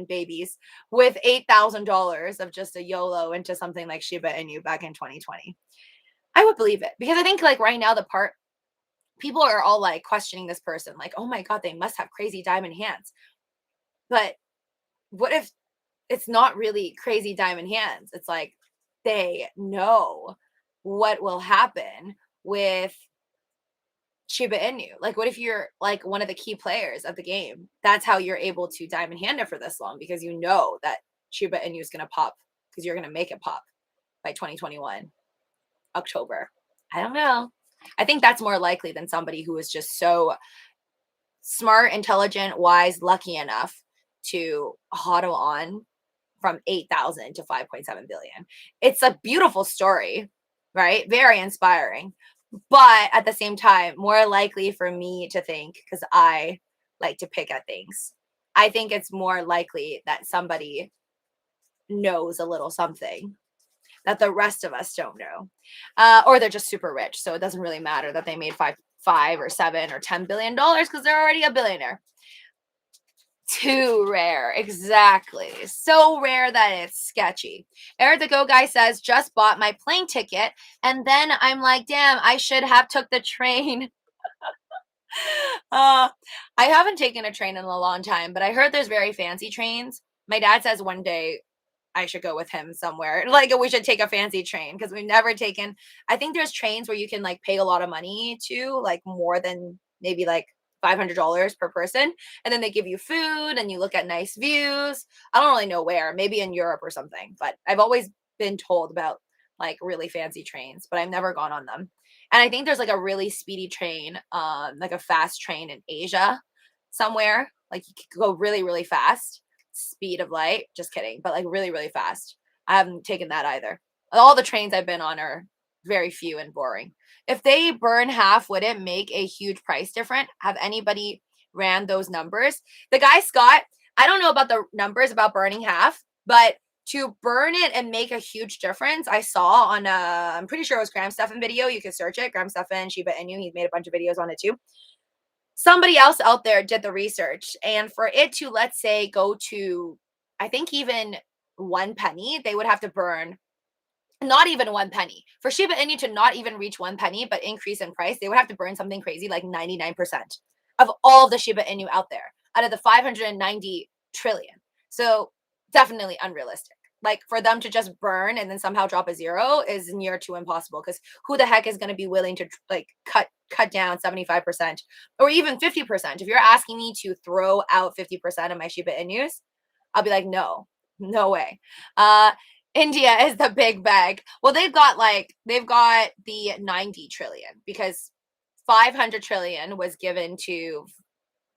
babies with $8,000 of just a YOLO into something like Shiba Inu back in 2020. I would believe it because I think like right now people are all like questioning this person like, oh my god, they must have crazy diamond hands. But what if it's not really crazy diamond hands? It's like they know what will happen with Shiba Inu. Like, what if you're like one of the key players of the game? That's how you're able to diamond hand it for this long because you know that Shiba Inu is going to pop because you're going to make it pop by 2021 October. I don't know. I think that's more likely than somebody who is just so smart, intelligent, wise, lucky enough to hodl on from 8,000 to 5.7 billion. It's a beautiful story, right? Very inspiring. But at the same time, more likely for me to think, because I like to pick at things, I think it's more likely that somebody knows a little something that the rest of us don't know, or they're just super rich, so it doesn't really matter that they made five or seven or $10 billion because they're already a billionaire. Too rare, exactly. So rare that it's sketchy. Eric the Go Guy says, just bought my plane ticket, and then I'm like, damn, I should have took the train. I haven't taken a train in a long time, but I heard there's very fancy trains. My dad says one day I should go with him somewhere. Like we should take a fancy train because we've never taken. I think there's trains where you can like pay a lot of money to, like more than maybe like $500 per person, and then they give you food and you look at nice views. I don't really know where, maybe in Europe or something, but I've always been told about like really fancy trains, but I've never gone on them. And I think there's like a really speedy train, like a fast train in Asia somewhere. Like you could go really, really fast, speed of light. Just kidding, but like really, really fast. I haven't taken that either. All the trains I've been on are very few and boring. If they burn half, would it make a huge price difference? Have anybody ran those numbers? The guy Scott, I don't know about the numbers about burning half, but to burn it and make a huge difference, I saw on I'm pretty sure it was Graham Stephan video. You can search it. Graham Stephan, Shiba Inu. He's made a bunch of videos on it too. Somebody else out there did the research, and for it to, let's say, go to, I think even 1 penny, they would have to burn not even 1 penny. For Shiba Inu to not even reach 1 penny, but increase in price, they would have to burn something crazy like 99% of all the Shiba Inu out there out of the 590 trillion. So definitely unrealistic. Like for them to just burn and then somehow drop a zero is near to impossible, because who the heck is going to be willing to like cut down 75% or even 50%? If you're asking me to throw out 50% of my Shiba Inus, I'll be like, no, no way. India is the big bag. Well, they've got the 90 trillion because 500 trillion was given to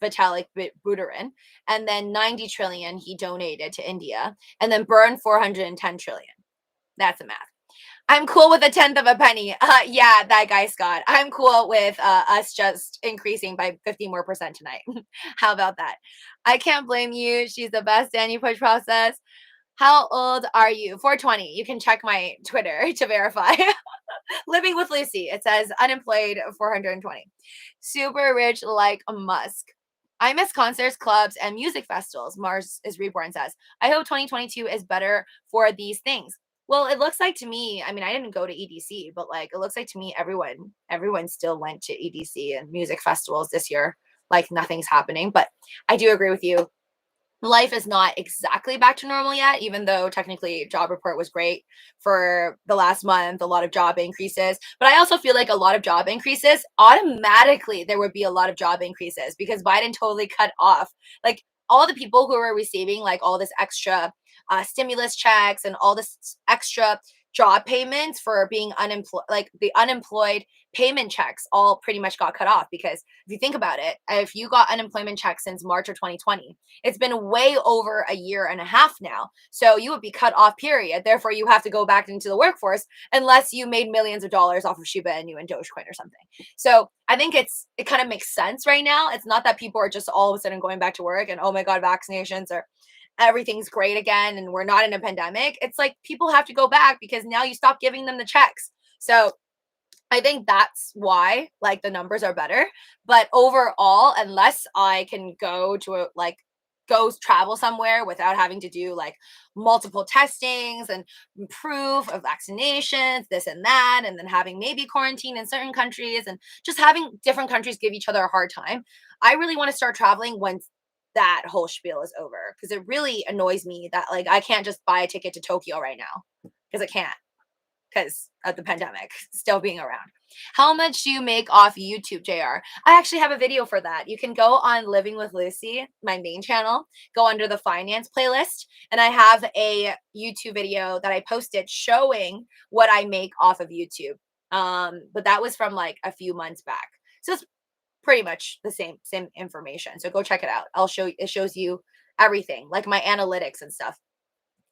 Vitalik Buterin, and then 90 trillion he donated to India, and then burned 410 trillion. That's the math. I'm cool with a tenth of a penny. Yeah, that guy Scott. I'm cool with us just increasing by 50% more tonight. How about that? I can't blame you. She's the best. Danny push process. How old are you? 420. You can check my Twitter to verify. Living with Lucy. It says unemployed 420. Super rich like Musk. I miss concerts, clubs, and music festivals. Mars is Reborn says. I hope 2022 is better for these things. Well, it looks like to me, I mean, I didn't go to EDC, but like it looks like to me everyone still went to EDC and music festivals this year. Like nothing's happening. But I do agree with you. Life is not exactly back to normal yet, even though technically job report was great for the last month, a lot of job increases. But I also feel like a lot of job increases, automatically there would be a lot of job increases because Biden totally cut off like all the people who were receiving like all this extra stimulus checks and all this extra job payments for being unemployed, like the unemployed payment checks all pretty much got cut off. Because if you think about it, if you got unemployment checks since March of 2020, it's been way over a year and a half now. So you would be cut off, period. Therefore, you have to go back into the workforce unless you made millions of dollars off of Shiba Inu and Dogecoin or something. So I think it kind of makes sense right now. It's not that people are just all of a sudden going back to work and, oh my God, vaccinations are everything's great again and we're not in a pandemic. It's like people have to go back because now you stop giving them the checks. So I think that's why like the numbers are better. But overall, unless I can go to go travel somewhere without having to do like multiple testings and proof of vaccinations, this and that, and then having maybe quarantine in certain countries and just having different countries give each other a hard time, I really want to start traveling once that whole spiel is over, because it really annoys me that like I can't just buy a ticket to Tokyo right now because I can't, because of the pandemic still being around. How much do you make off YouTube, JR? I actually have a video for that. You can go on Living with Lucy, my main channel, go under the finance playlist, and I have a YouTube video that I posted showing what I make off of YouTube. But that was from like a few months back. So it's pretty much the same information. So go check it out. It shows you everything, like my analytics and stuff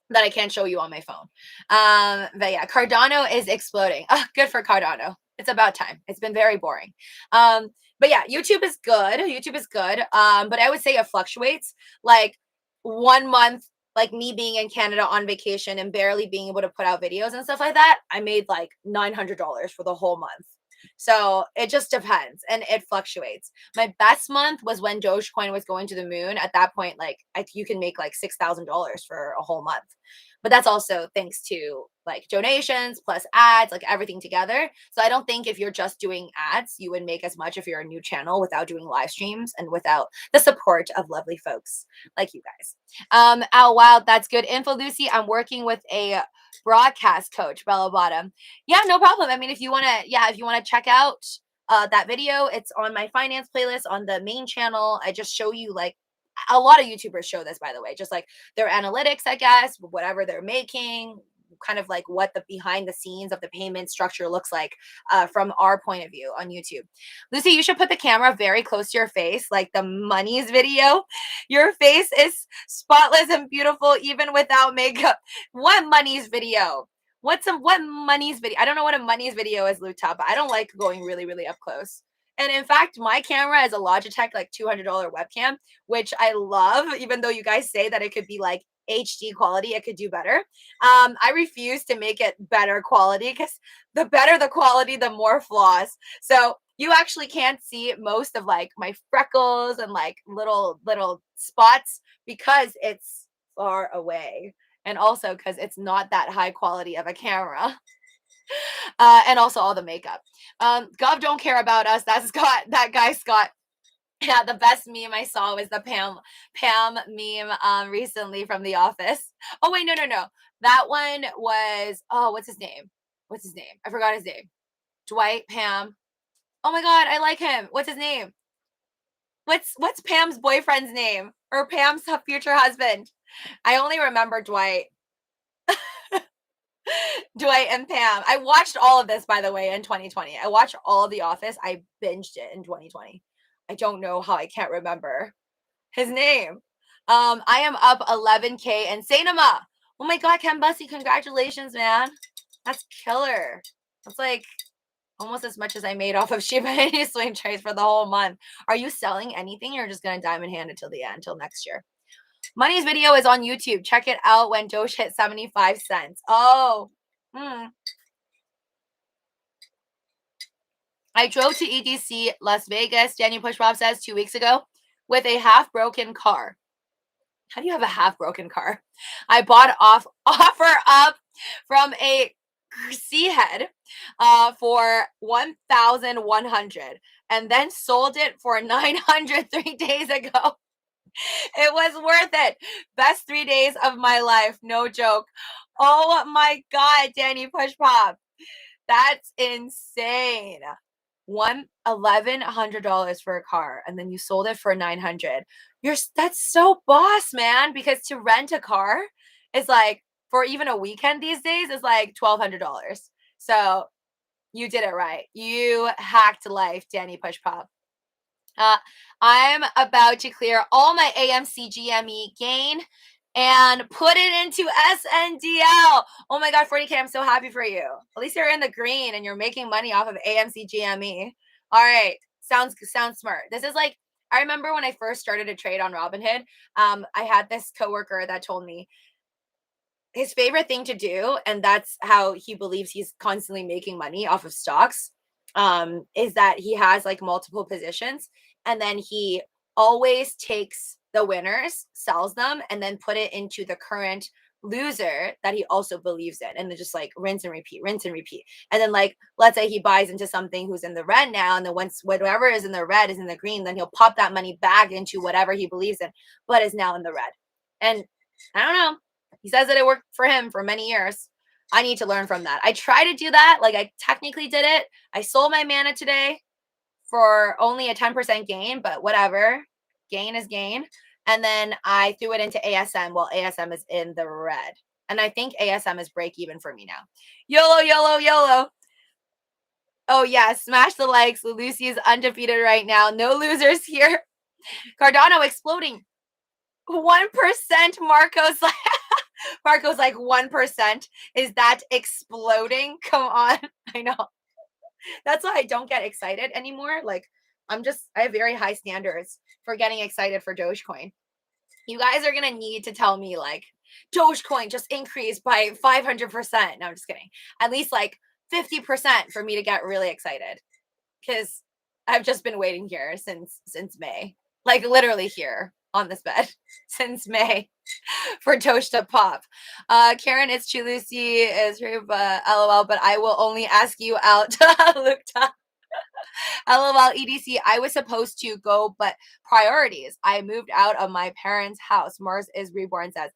that I can't show you on my phone. But yeah, Cardano is exploding. Good for Cardano. It's about time. It's been very boring. But yeah, YouTube is good. YouTube is good. But I would say it fluctuates. Like 1 month, like me being in Canada on vacation and barely being able to put out videos and stuff like that, I made like $900 for the whole month. So it just depends and it fluctuates. My best month was when Dogecoin was going to the moon. At that point, like you can make like $6,000 for a whole month. But that's also thanks to like donations plus ads, like everything together. So I don't think if you're just doing ads, you would make as much if you're a new channel without doing live streams and without the support of lovely folks like you guys. Oh wow, that's good info, Lucy. I'm working with a broadcast coach, Bella Bottom. Yeah, no problem. I mean, if you wanna, yeah, if you wanna check out that video, it's on my finance playlist on the main channel. I just show you like a lot of YouTubers show this, by the way, just like their analytics, I guess, whatever they're making, kind of like what the behind the scenes of the payment structure looks like from our point of view on YouTube. Lucy, you should put the camera very close to your face, like the Monies video. Your face is spotless and beautiful even without makeup. What Monies video? What Monies video? I don't know what a Monies video is, Luta, but I don't like going really, really up close. And in fact, my camera is a Logitech like $200 webcam, which I love, even though you guys say that it could be like HD quality, it could do better. I refuse to make it better quality because the better the quality, the more flaws. So you actually can't see most of like my freckles and like little spots because it's far away. And also because it's not that high quality of a camera. And also all the makeup. Gov don't care about us. That's Scott. That guy Scott. Yeah, the best meme I saw was the Pam meme recently from The Office. Oh wait, no. That one was, oh, what's his name? What's his name? I forgot his name. Dwight, Pam. Oh my god, I like him. What's his name? What's Pam's boyfriend's name? Or Pam's future husband? I only remember Dwight. Dwight and Pam. I watched all of this, by the way, in 2020. I watched all of The Office. I binged it in 2020. I don't know how I can't remember his name. I am up 11K in Cinema. Oh my god, Ken Bussy, congratulations, man. That's killer. That's like almost as much as I made off of Shiba Inu swing trades for the whole month. Are you selling anything? Or just gonna diamond hand until the end, until next year? Money's video is on YouTube. Check it out when Doge hit 75 cents. Oh. I drove to EDC Las Vegas, Daniel Pushbob says, 2 weeks ago with a half-broken car. How do you have a half-broken car? I bought offer up from a Seahead for 1,100 and then sold it for 900 3 days ago. It was worth it. Best 3 days of my life. No joke. Oh my God, Danny Push Pop. That's insane. $1,100 for a car, and then you sold it for 900. That's so boss, man. Because to rent a car is like, for even a weekend these days, is like $1,200. So you did it right. You hacked life, Danny Push Pop. I'm about to clear all my AMC GME gain and put it into SNDL. Oh my God, 40K, I'm so happy for you. At least you're in the green and you're making money off of AMC GME. All right, sounds smart. This is like, I remember when I first started to trade on Robinhood, I had this coworker that told me his favorite thing to do, and that's how he believes he's constantly making money off of stocks, is that he has like multiple positions, and then he always takes the winners, sells them, and then put it into the current loser that he also believes in, and then just like rinse and repeat. And then like, let's say he buys into something who's in the red now, and then once whatever is in the red is in the green, then he'll pop that money back into whatever he believes in, but is now in the red. And I don't know. He says that it worked for him for many years. I need to learn from that. I try to do that. Like I technically did it. I sold my mana today for only a 10% gain, but whatever. Gain is gain. And then I threw it into ASM while ASM is in the red. And I think ASM is break even for me now. YOLO, YOLO, YOLO. Oh yeah, smash the likes. Lucy is undefeated right now. No losers here. Cardano exploding. 1% Marco's like Marco's like 1%. Is that exploding? Come on. I know. That's why I don't get excited anymore. Like, I have very high standards for getting excited for Dogecoin. You guys are gonna need to tell me like Dogecoin just increased by 500%. No, I'm just kidding. At least like 50% for me to get really excited because I've just been waiting here since May, like literally here on this bed since May for Doge to pop. Karen, it's true. Lucy is LOL, but I will only ask you out. Luke, LOL EDC. I was supposed to go, but priorities. I moved out of my parents' house. Mars is reborn says.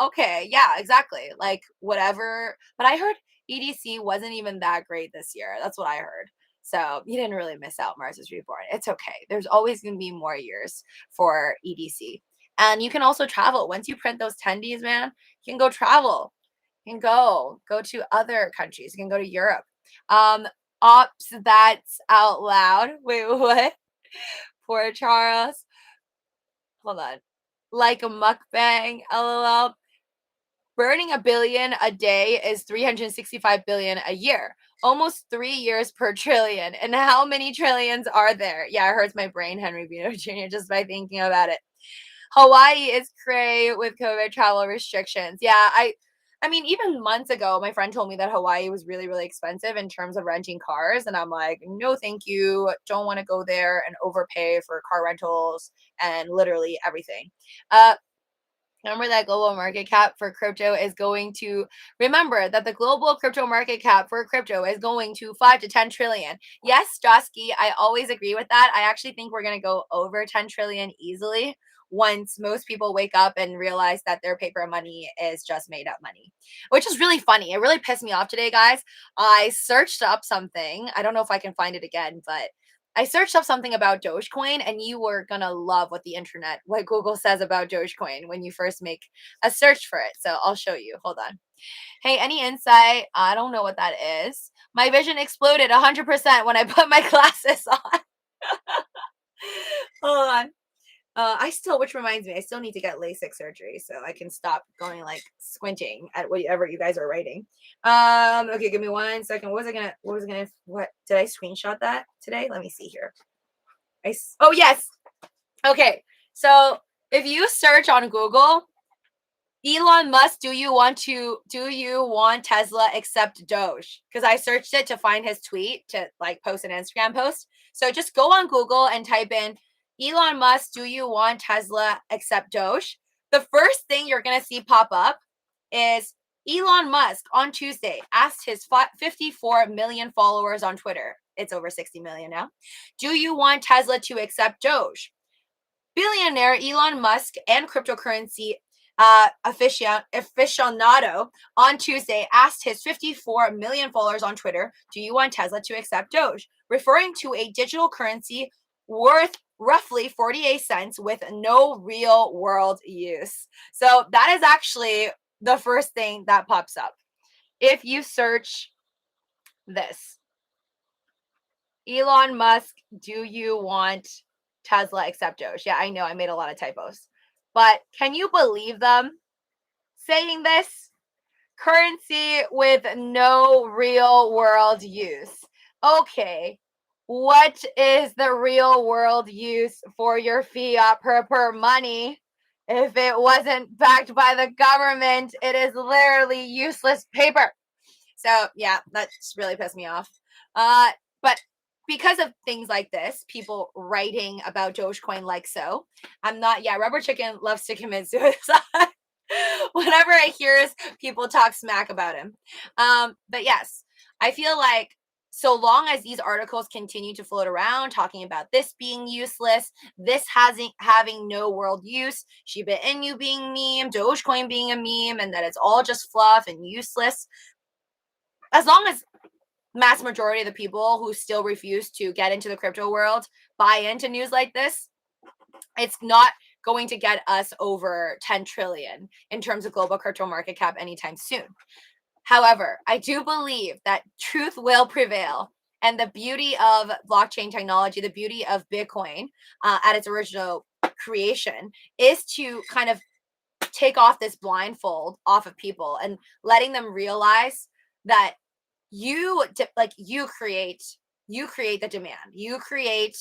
Okay. Yeah, exactly. Like whatever. But I heard EDC wasn't even that great this year. That's what I heard. So you didn't really miss out, Mars is reborn. It's okay. There's always going to be more years for EDC. And you can also travel. Once you print those tendies, man, you can go travel. You can go to other countries. You can go to Europe. Ops that's out loud. Wait, what? Poor Charles. Hold on. Like a mukbang, LOL. Burning a billion a day is 365 billion a year. Almost 3 years per trillion. And how many trillions are there? Yeah, it hurts my brain, Henry Vito Jr., just by thinking about it. Hawaii is cray with COVID travel restrictions. Yeah, I mean, even months ago, my friend told me that Hawaii was really, really expensive in terms of renting cars. And I'm like, no, thank you. Don't want to go there and overpay for car rentals and literally everything. Remember that global market cap for crypto is going to remember that the global crypto market cap for crypto is going to 5 to 10 trillion. Yes, Josky, I always agree with that. I actually think we're going to go over 10 trillion easily once most people wake up and realize that their paper money is just made up money, which is really funny. It really pissed me off today, guys. I searched up something. I don't know if I can find it again, but I searched up something about Dogecoin, and you were gonna love what Google says about Dogecoin when you first make a search for it. So I'll show you. Hold on. Hey, any insight? I don't know what that is. My vision exploded 100% when I put my glasses on. Hold on. Which reminds me, I still need to get LASIK surgery so I can stop going like squinting at whatever you guys are writing. Okay, give me 1 second. What did I screenshot that today? Let me see here. Oh, yes. Okay, so if you search on Google, Elon Musk, do you want Tesla accept Doge? Because I searched it to find his tweet to like post an Instagram post. So just go on Google and type in Elon Musk, do you want Tesla accept Doge? The first thing you're going to see pop up is Elon Musk on Tuesday asked his 54 million followers on Twitter. It's over 60 million now. Do you want Tesla to accept Doge? Billionaire Elon Musk and cryptocurrency aficionado on Tuesday asked his 54 million followers on Twitter, do you want Tesla to accept Doge? Referring to a digital currency worth roughly 48 cents with no real world use. So that is actually the first thing that pops up. If you search this, Elon Musk, do you want Tesla accept Doge? Yeah, I know I made a lot of typos. But can you believe them saying this? Currency with no real world use. Okay, what is the real world use for your fiat per money? If it wasn't backed by the government, it is literally useless paper. So yeah, that's really pissed me off. But because of things like this, people writing about Dogecoin like so, Rubber Chicken loves to commit suicide. Whenever I hear people talk smack about him. But yes, I feel like so long as these articles continue to float around talking about this being useless, this having no world use, Shiba Inu being meme, Dogecoin being a meme, and that it's all just fluff and useless, as long as mass majority of the people who still refuse to get into the crypto world buy into news like this, it's not going to get us over 10 trillion in terms of global crypto market cap anytime soon. However, I do believe that truth will prevail. And the beauty of blockchain technology, the beauty of Bitcoin at its original creation is to kind of take off this blindfold off of people and letting them realize that you create the demand, you create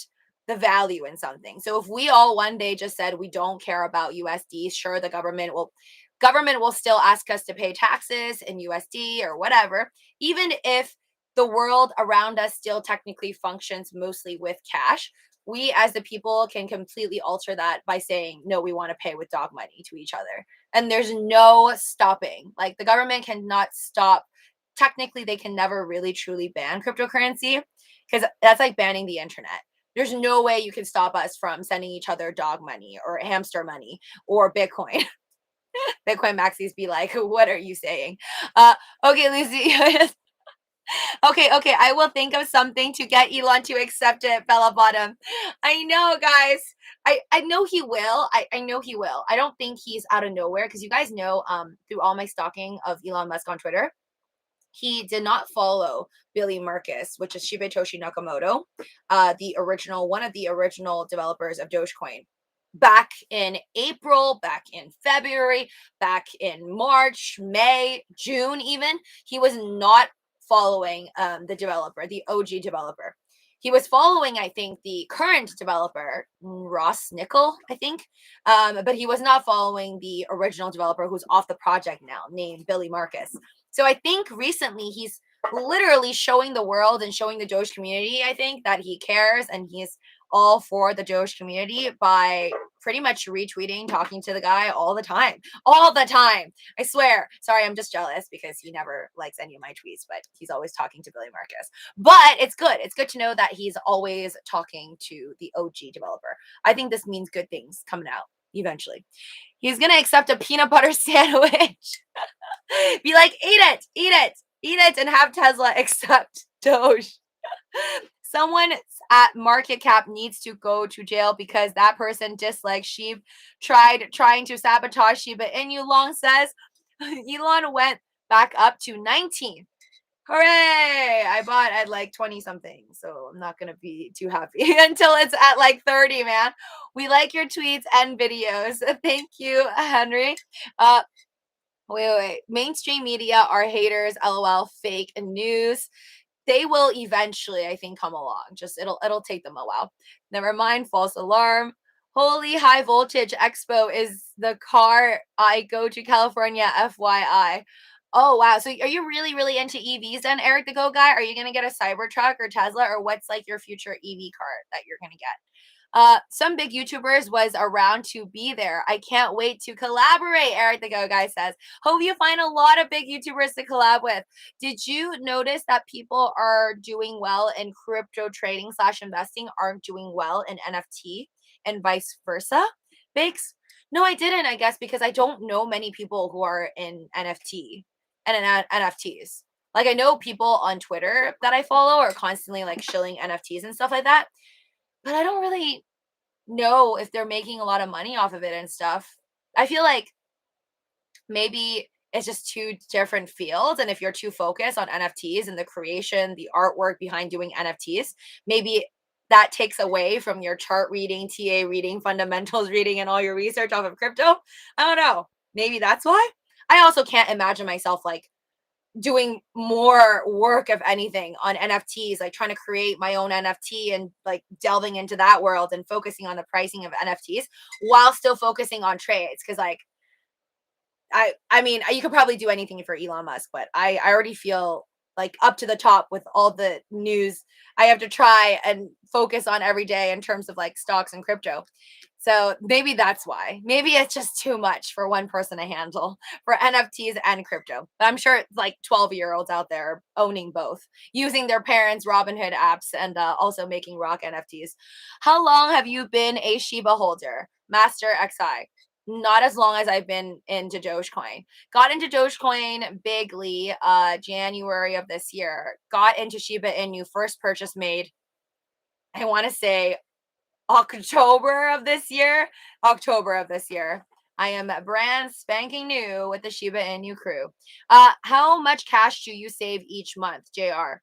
the value in something. So if we all one day just said we don't care about USD, sure, the government will still ask us to pay taxes in USD or whatever, even if the world around us still technically functions mostly with cash. We as the people can completely alter that by saying, no, we want to pay with dog money to each other. And there's no stopping. Like the government cannot stop. Technically, they can never really truly ban cryptocurrency because that's like banning the internet. There's no way you can stop us from sending each other dog money or hamster money or Bitcoin. Bitcoin maxis be like, what are you saying? Okay, Lucy. Okay. I will think of something to get Elon to accept it, Bella Bottom. I know, guys. I know he will. I know he will. I don't think he's out of nowhere because you guys know, through all my stalking of Elon Musk on Twitter, he did not follow Billy Marcus, which is Shibetoshi Nakamoto, one of the original developers of Dogecoin. Back in April, back in February, back in March, May, June, even, he was not following the developer, the OG developer. He was following, I think, the current developer, Ross Nickel, I think, but he was not following the original developer who's off the project now, named Billy Marcus. So I think recently he's literally showing the world and showing the Doge community, I think, that he cares and he's all for the Doge community by pretty much retweeting, talking to the guy all the time. All the time. I swear. Sorry, I'm just jealous because he never likes any of my tweets, but he's always talking to Billy Marcus. But it's good. It's good to know that he's always talking to the OG developer. I think this means good things coming out eventually. He's going to accept a peanut butter sandwich. Be like, eat it, and have Tesla accept Doge. Someone at market cap needs to go to jail because that person dislikes Sheep, trying to sabotage Shiba Inu. Long says Elon went back up to 19. Hooray! I bought at like 20 something, so I'm not gonna be too happy until it's at like 30, man. We like your tweets and videos. Thank you, Henry. Wait. Mainstream media are haters. LOL. Fake news. They will eventually, I think, come along. Just it'll take them a while. Never mind. False alarm. Holy high voltage expo is the car I go to California. FYI. Oh wow. So are you really, really into EVs then, Eric the Go Guy? Are you gonna get a Cybertruck or Tesla, or what's like your future EV car that you're gonna get? Some big YouTubers was around to be there. I can't wait to collaborate, Eric the Go Guy says. Hope you find a lot of big YouTubers to collab with. Did you notice that people are doing well in crypto trading / investing aren't doing well in NFT and vice versa? Bakes? No, I didn't, I guess, because I don't know many people who are in NFT and in NFTs. Like I know people on Twitter that I follow are constantly like shilling NFTs and stuff like that, but I don't really know if they're making a lot of money off of it and stuff. I feel like maybe it's just two different fields. And if you're too focused on NFTs and the creation, the artwork behind doing NFTs, maybe that takes away from your chart reading, TA reading, fundamentals reading, and all your research off of crypto. I don't know. Maybe that's why. I also can't imagine myself like doing more work, if anything, on NFTs, like trying to create my own NFT and like delving into that world and focusing on the pricing of NFTs while still focusing on trades. Cause like, I mean, you could probably do anything for Elon Musk, but I already feel like up to the top with all the news I have to try and focus on every day in terms of like stocks and crypto. So maybe that's why. Maybe it's just too much for one person to handle for NFTs and crypto. But I'm sure like 12-year-olds out there owning both, using their parents' Robinhood apps and also making rock NFTs. How long have you been a Shiba holder? Master XI. Not as long as I've been into Dogecoin. Got into Dogecoin bigly January of this year. Got into Shiba Inu, first purchase made, I want to say October of this year. I am brand spanking new with the Shiba Inu crew. How much cash do you save each month, JR?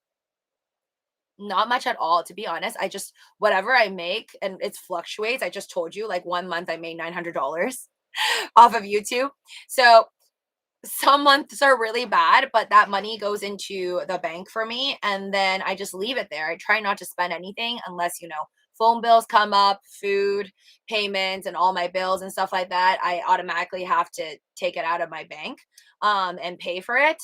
Not much at all, to be honest. I just, whatever I make, and it fluctuates. I just told you, like 1 month I made $900 off of YouTube. So some months are really bad, but that money goes into the bank for me, and then I just leave it there. I try not to spend anything unless, phone bills come up, food, payments, and all my bills and stuff like that. I automatically have to take it out of my bank and pay for it.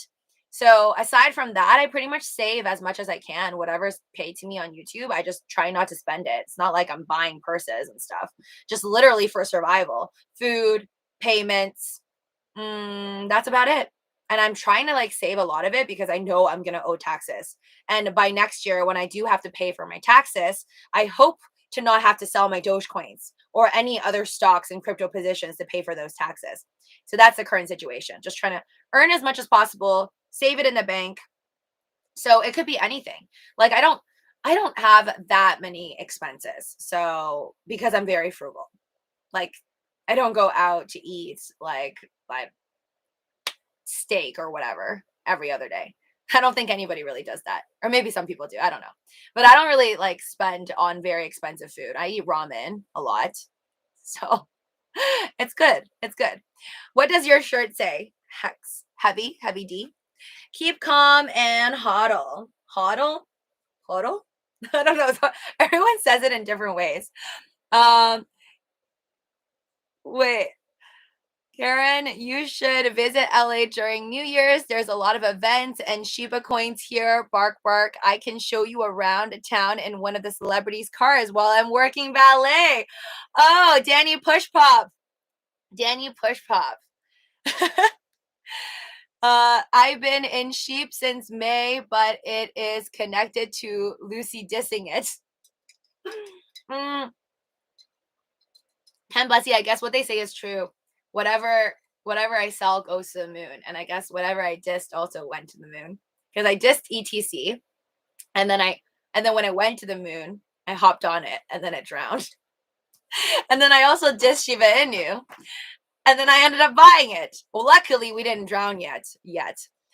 So aside from that, I pretty much save as much as I can. Whatever's paid to me on YouTube, I just try not to spend it. It's not like I'm buying purses and stuff. Just literally for survival, food, payments, that's about it. And I'm trying to like save a lot of it because I know I'm going to owe taxes. And by next year, when I do have to pay for my taxes, I hope to not have to sell my Doge coins or any other stocks and crypto positions to pay for those taxes. So that's the current situation. Just trying to earn as much as possible, save it in the bank. So it could be anything. Like I don't have that many expenses. So because I'm very frugal. Like I don't go out to eat like buy steak or whatever every other day. I don't think anybody really does that. Or maybe some people do. I don't know. But I don't really like spend on very expensive food. I eat ramen a lot. So it's good. It's good. What does your shirt say? Hex. Heavy. Heavy D. Keep calm and hodl. Hodl? Hodl? I don't know. Everyone says it in different ways. Um, wait. Karen, you should visit LA during New Year's. There's a lot of events and Shiba coins here. Bark, bark. I can show you around town in one of the celebrities' cars while I'm working ballet. Oh, Danny Push Pop. Danny Push Pop. I've been in sheep since May, but it is connected to Lucy dissing it. And bless you, I guess what they say is true. Whatever I sell goes to the moon. And I guess whatever I dissed also went to the moon. Because I dissed ETC. And then when it went to the moon, I hopped on it and then it drowned. And then I also dissed Shiba Inu. And then I ended up buying it. Well, luckily we didn't drown yet.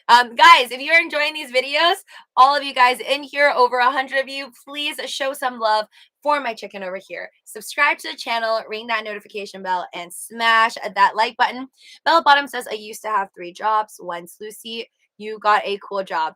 Guys, if you're enjoying these videos, all of you guys in here, over 100 of you, please show some love for my chicken over here. Subscribe to the channel, ring that notification bell, and smash that like button. Bella Bottom says, I used to have 3 jobs. Once Lucy, you got a cool job.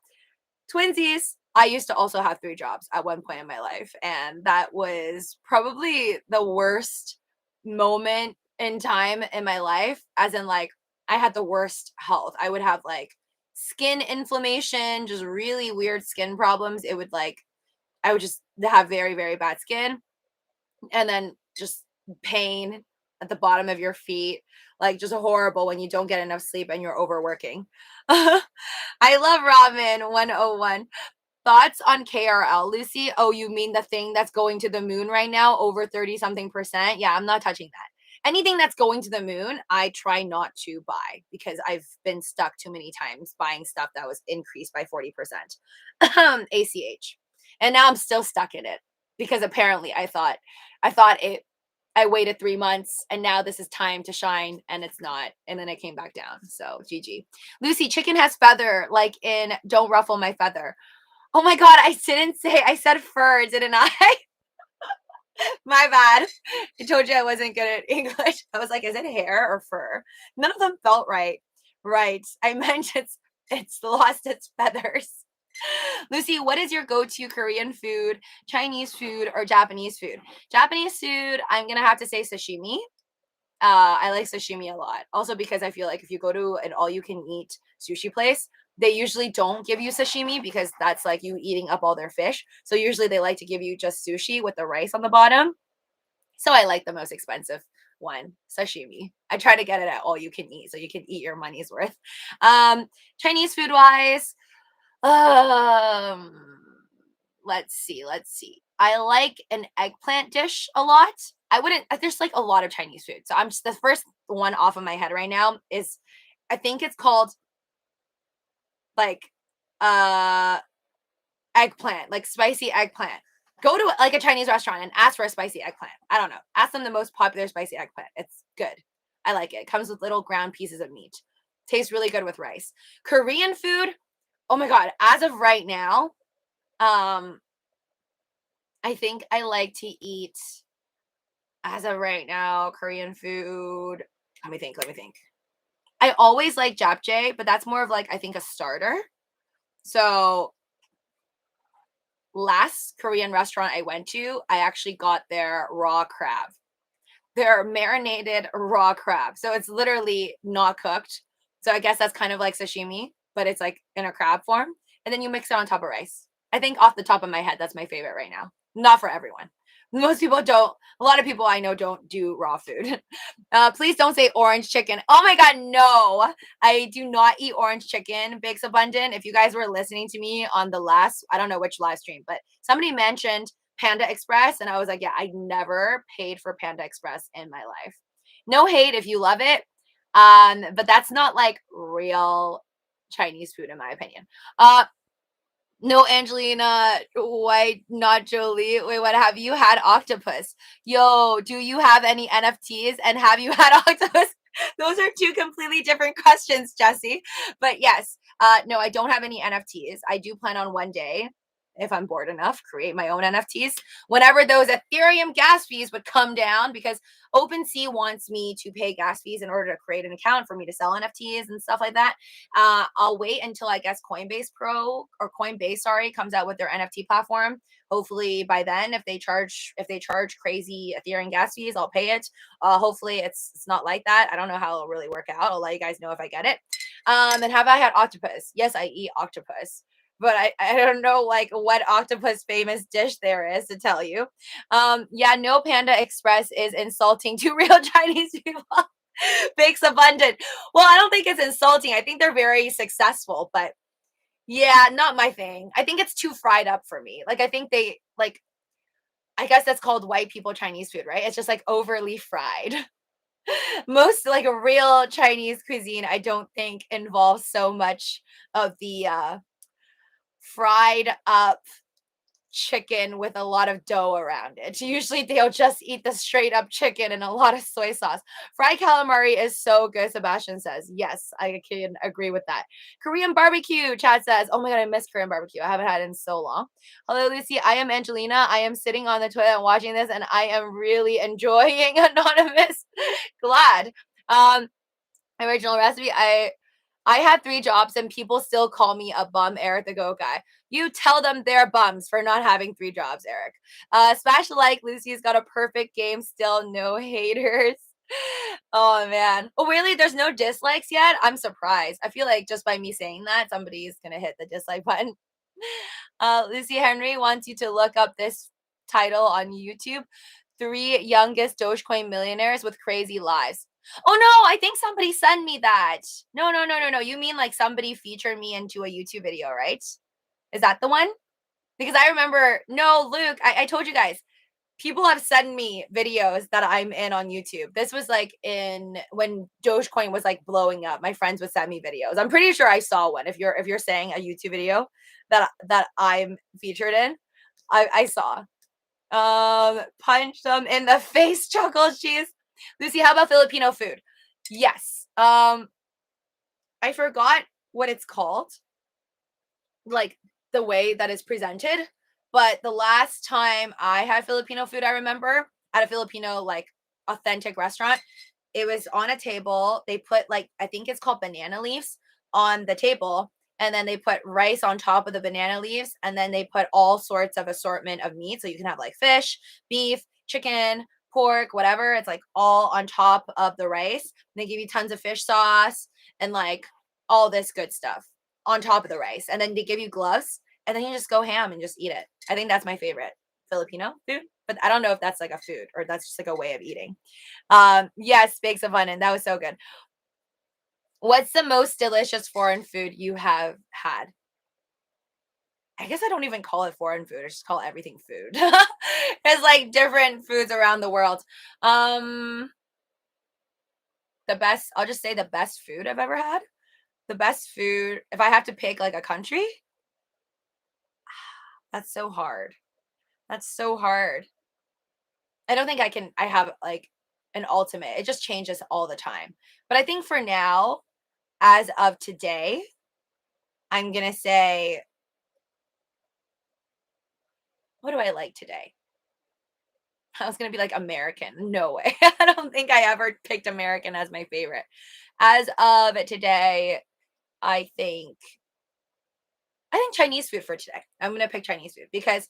Twinsies, I used to also have 3 jobs at one point in my life. And that was probably the worst moment in time in my life, as in like I had the worst health. I would have like skin inflammation, just really weird skin problems. It would like I would just have very, very bad skin, and then just pain at the bottom of your feet, like just horrible when you don't get enough sleep and you're overworking. I love Ramen 101. Thoughts on KRL, Lucy? Oh, you mean the thing that's going to the moon right now, over 30 something percent? Yeah, I'm not touching that. Anything that's going to the moon, I try not to buy because I've been stuck too many times buying stuff that was increased by 40%. ACH. And now I'm still stuck in it because apparently I thought I waited 3 months and now this is time to shine and it's not. And then it came back down. So GG. Lucy, chicken has feather, like in Don't Ruffle My Feather. Oh my God, I said fur, didn't I? My bad. I told you I wasn't good at English. I was like, is it hair or fur? None of them felt right. Right. I meant it's lost its feathers. Lucy, what is your go-to Korean food, Chinese food, or Japanese food? Japanese food, I'm going to have to say sashimi. I like sashimi a lot. Also because I feel like if you go to an all-you-can-eat sushi place, they usually don't give you sashimi because that's like you eating up all their fish. So usually they like to give you just sushi with the rice on the bottom. So I like the most expensive one, sashimi. I try to get it at all you can eat so you can eat your money's worth. Chinese food wise, let's see. I like an eggplant dish a lot. There's like a lot of Chinese food. So the first one off of my head right now is, I think it's called like eggplant, like spicy eggplant. Go to like a Chinese restaurant and ask for a spicy eggplant. I don't know. Ask them the most popular spicy eggplant. It's good. I like it. It comes with little ground pieces of meat. Tastes really good with rice. Korean food, oh my God. As of right now, I think I like to eat, as of right now, Korean food. Let me think. I always like japchae, but that's more of like, I think, a starter. So last Korean restaurant I went to, I actually got their raw crab. Their marinated raw crab. So it's literally not cooked. So I guess that's kind of like sashimi, but it's like in a crab form. And then you mix it on top of rice. I think off the top of my head, that's my favorite right now. Not for everyone. Most people don't. A lot of people I know don't do raw food. Please don't say orange chicken. Oh my God, no. I do not eat orange chicken, Bakes Abundant. If you guys were listening to me on the last, I don't know which live stream, but somebody mentioned Panda Express, and I was like, yeah, I never paid for Panda Express in my life. No hate if you love it, but that's not like real Chinese food in my opinion. No, Angelina, why not Jolie? Wait, what, have you had octopus? Yo, do you have any NFTs, and have you had octopus? Those are two completely different questions, Jesse. But yes, no, I don't have any NFTs. I do plan on one day, if I'm bored enough, create my own NFTs. Whenever those Ethereum gas fees would come down, because OpenSea wants me to pay gas fees in order to create an account for me to sell NFTs and stuff like that. I'll wait until I guess Coinbase, sorry, comes out with their NFT platform. Hopefully by then, if they charge crazy Ethereum gas fees, I'll pay it. Hopefully it's not like that. I don't know how it'll really work out. I'll let you guys know if I get it. And have I had octopus? Yes, I eat octopus, but I don't know like what octopus famous dish there is to tell you. Yeah, no, Panda Express is insulting to real Chinese people. Bakes Abundant. Well, I don't think it's insulting. I think they're very successful, but yeah, not my thing. I think it's too fried up for me. Like, I think they like, I guess that's called white people Chinese food, right? It's just like overly fried. Most like a real Chinese cuisine, I don't think involves so much of the fried up chicken with a lot of dough around it. Usually they'll just eat the straight up chicken and a lot of soy sauce. Fried calamari is so good, Sebastian says. Yes, I can agree with that. Korean barbecue, Chad says. Oh my God, I miss Korean barbecue. I haven't had it in so long. Hello, Lucy. I am Angelina. I am sitting on the toilet watching this, and I am really enjoying Anonymous. Glad. Original recipe. I had 3 jobs and people still call me a bum, Eric the Go Guy. You tell them they're bums for not having 3 jobs, Eric. Special like Lucy's got a perfect game still, no haters. Oh man. Oh really? There's no dislikes yet? I'm surprised. I feel like just by me saying that, somebody's gonna hit the dislike button. Lucy Henry wants you to look up this title on YouTube. 3 youngest Dogecoin millionaires with crazy lives. Oh no, I think somebody sent me that. No. You mean like somebody featured me into a YouTube video, right? Is that the one? Because I remember, no, Luke, I told you guys, people have sent me videos that I'm in on YouTube. This was like in when Dogecoin was like blowing up. My friends would send me videos. I'm pretty sure I saw one. If you're saying a YouTube video that I'm featured in, I saw. Punch them in the face, chuckle cheese. Lucy, how about Filipino food? Yes. I forgot what it's called, like the way that it's presented. But the last time I had Filipino food, I remember at a Filipino like authentic restaurant, it was on a table. They put like, I think it's called banana leaves on the table. And then they put rice on top of the banana leaves. And then they put all sorts of assortment of meat. So you can have like fish, beef, chicken, pork, whatever. It's like all on top of the rice. And they give you tons of fish sauce and like all this good stuff on top of the rice. And then they give you gloves. And then you just go ham and just eat it. I think that's my favorite Filipino food. But I don't know if that's like a food or that's just like a way of eating. Yes, bakes of onion. That was so good. What's the most delicious foreign food you have had? I guess I don't even call it foreign food. I just call everything food. There's like different foods around the world. The best, I'll just say the best food I've ever had. The best food, if I have to pick like a country, that's so hard. That's so hard. I don't think I have like an ultimate. It just changes all the time. But I think for now, as of today, I'm going to say, what do I like today? I was going to be like American. No way. I don't think I ever picked American as my favorite. As of today, I think Chinese food for today. I'm gonna pick Chinese food because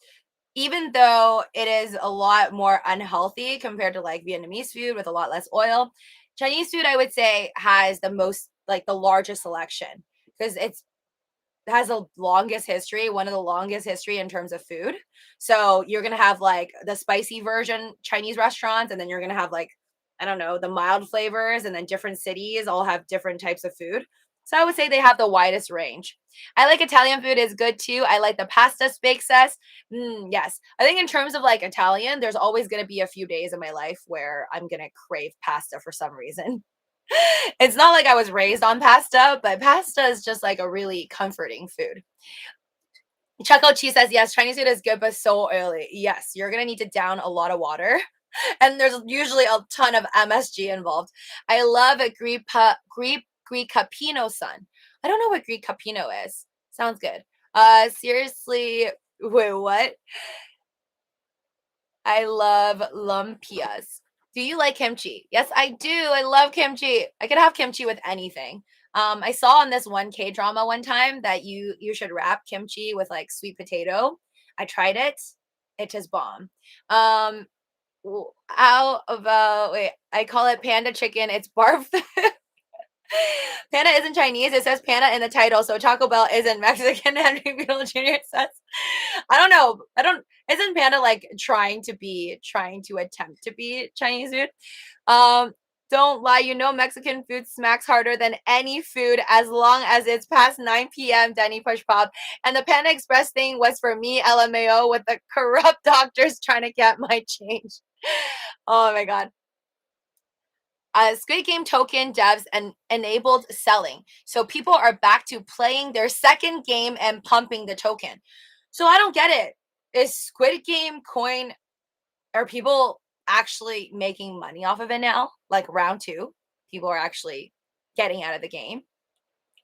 even though it is a lot more unhealthy compared to like Vietnamese food with a lot less oil, Chinese food I would say has the most like the largest selection because it has the longest history, one of the longest history in terms of food. So you're gonna have like the spicy version Chinese restaurants, and then you're gonna have like, I don't know, the mild flavors, and then different cities all have different types of food. So I would say they have the widest range. I like Italian food is good too. I like the pasta spezies. Yes. I think in terms of like Italian, there's always gonna be a few days in my life where I'm gonna crave pasta for some reason. It's not like I was raised on pasta, but pasta is just like a really comforting food. Choco Cheese says, yes, Chinese food is good, but so oily. Yes, you're going to need to down a lot of water. And there's usually a ton of MSG involved. I love a Greek Capino sun. I don't know what Greek Capino is. Sounds good. Seriously, wait, what? I love lumpias. Do you like kimchi? Yes, I do. I love kimchi. I could have kimchi with anything. I saw on this one K drama one time that you should wrap kimchi with like sweet potato. I tried it. It is bomb. Um, how about wait? I call it panda chicken. It's barf. Panda isn't Chinese. It says panda in the title, so Taco Bell isn't Mexican. Henry Beadle Jr. says. I don't know. I don't. Isn't panda like trying to attempt to be Chinese food? Um, don't lie. You know Mexican food smacks harder than any food as long as it's past 9 p.m. Denny Push Pop. And the Panda Express thing was for me, LMAO, with the corrupt doctors trying to get my change. Oh my god. Squid Game token devs and enabled selling. So people are back to playing their second game and pumping the token. So I don't get it. Is Squid Game coin, are people actually making money off of it now? Like round two, people are actually getting out of the game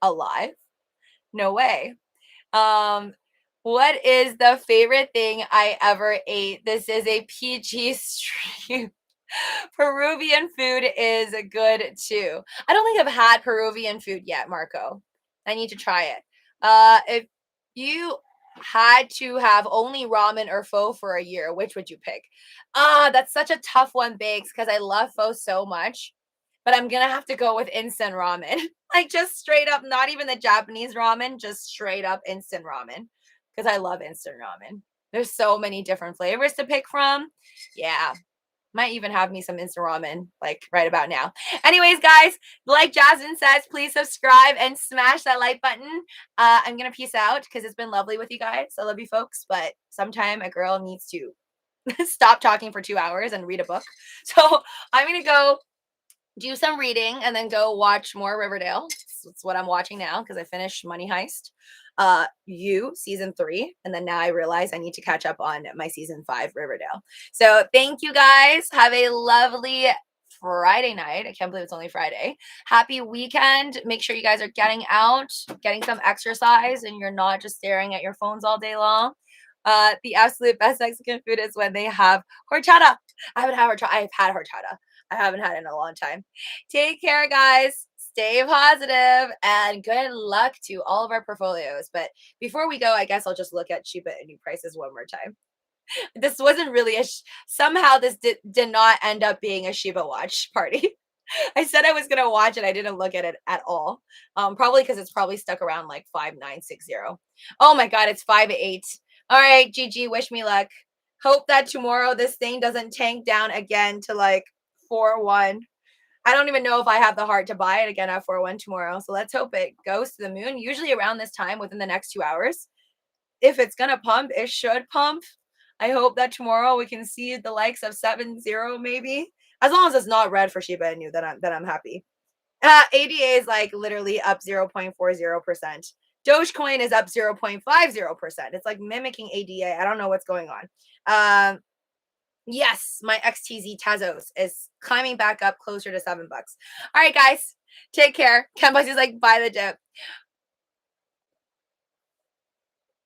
alive? No way. Um, what is the favorite thing I ever ate? This is a PG stream. Peruvian food is good too. I don't think I've had Peruvian food yet, Marco. I need to try it. If you had to have only ramen or pho for a year, which would you pick? That's such a tough one, Bakes, because I love pho so much. But I'm gonna have to go with instant ramen. Like just straight up, not even the Japanese ramen, just straight up instant ramen. Because I love instant ramen. There's so many different flavors to pick from. Yeah, might even have me some instant ramen like right about now. Anyways, guys, like Jasmine says, please subscribe and smash that like button. I'm gonna peace out because it's been lovely with you guys. I love you folks, but sometime a girl needs to stop talking for 2 hours and read a book. So I'm gonna go do some reading and then go watch more Riverdale. That's what I'm watching now because I finished Money Heist. Season 3, and then now I realize I need to catch up on my season 5 Riverdale. So thank you guys. Have a lovely Friday night. I can't believe it's only Friday. Happy weekend. Make sure you guys are getting out, getting some exercise, and you're not just staring at your phones all day long. The absolute best Mexican food is when they have horchata. I haven't had horchata. I've had horchata. I haven't had it in a long time. Take care, guys. Stay positive and good luck to all of our portfolios. But before we go, I guess I'll just look at Shiba Inu prices one more time. This wasn't really somehow this did not end up being a Shiba watch party. I said I was going to watch it. I didn't look at it at all. Probably because it's probably stuck around like 5960. Oh my God, it's 58. All right, GG, wish me luck. Hope that tomorrow this thing doesn't tank down again to like 4-1. I don't even know if I have the heart to buy it again at 4-1 tomorrow. So let's hope it goes to the moon. Usually around this time within the next 2 hours. If it's going to pump, it should pump. I hope that tomorrow we can see the likes of 7-0 maybe. As long as it's not red for Shiba Inu, then I'm happy. ADA is like literally up 0.40%. Dogecoin is up 0.50%. It's like mimicking ADA. I don't know what's going on. Yes, my XTZ Tezos is climbing back up closer to $7. All right, guys, take care. Ken is like, buy the dip.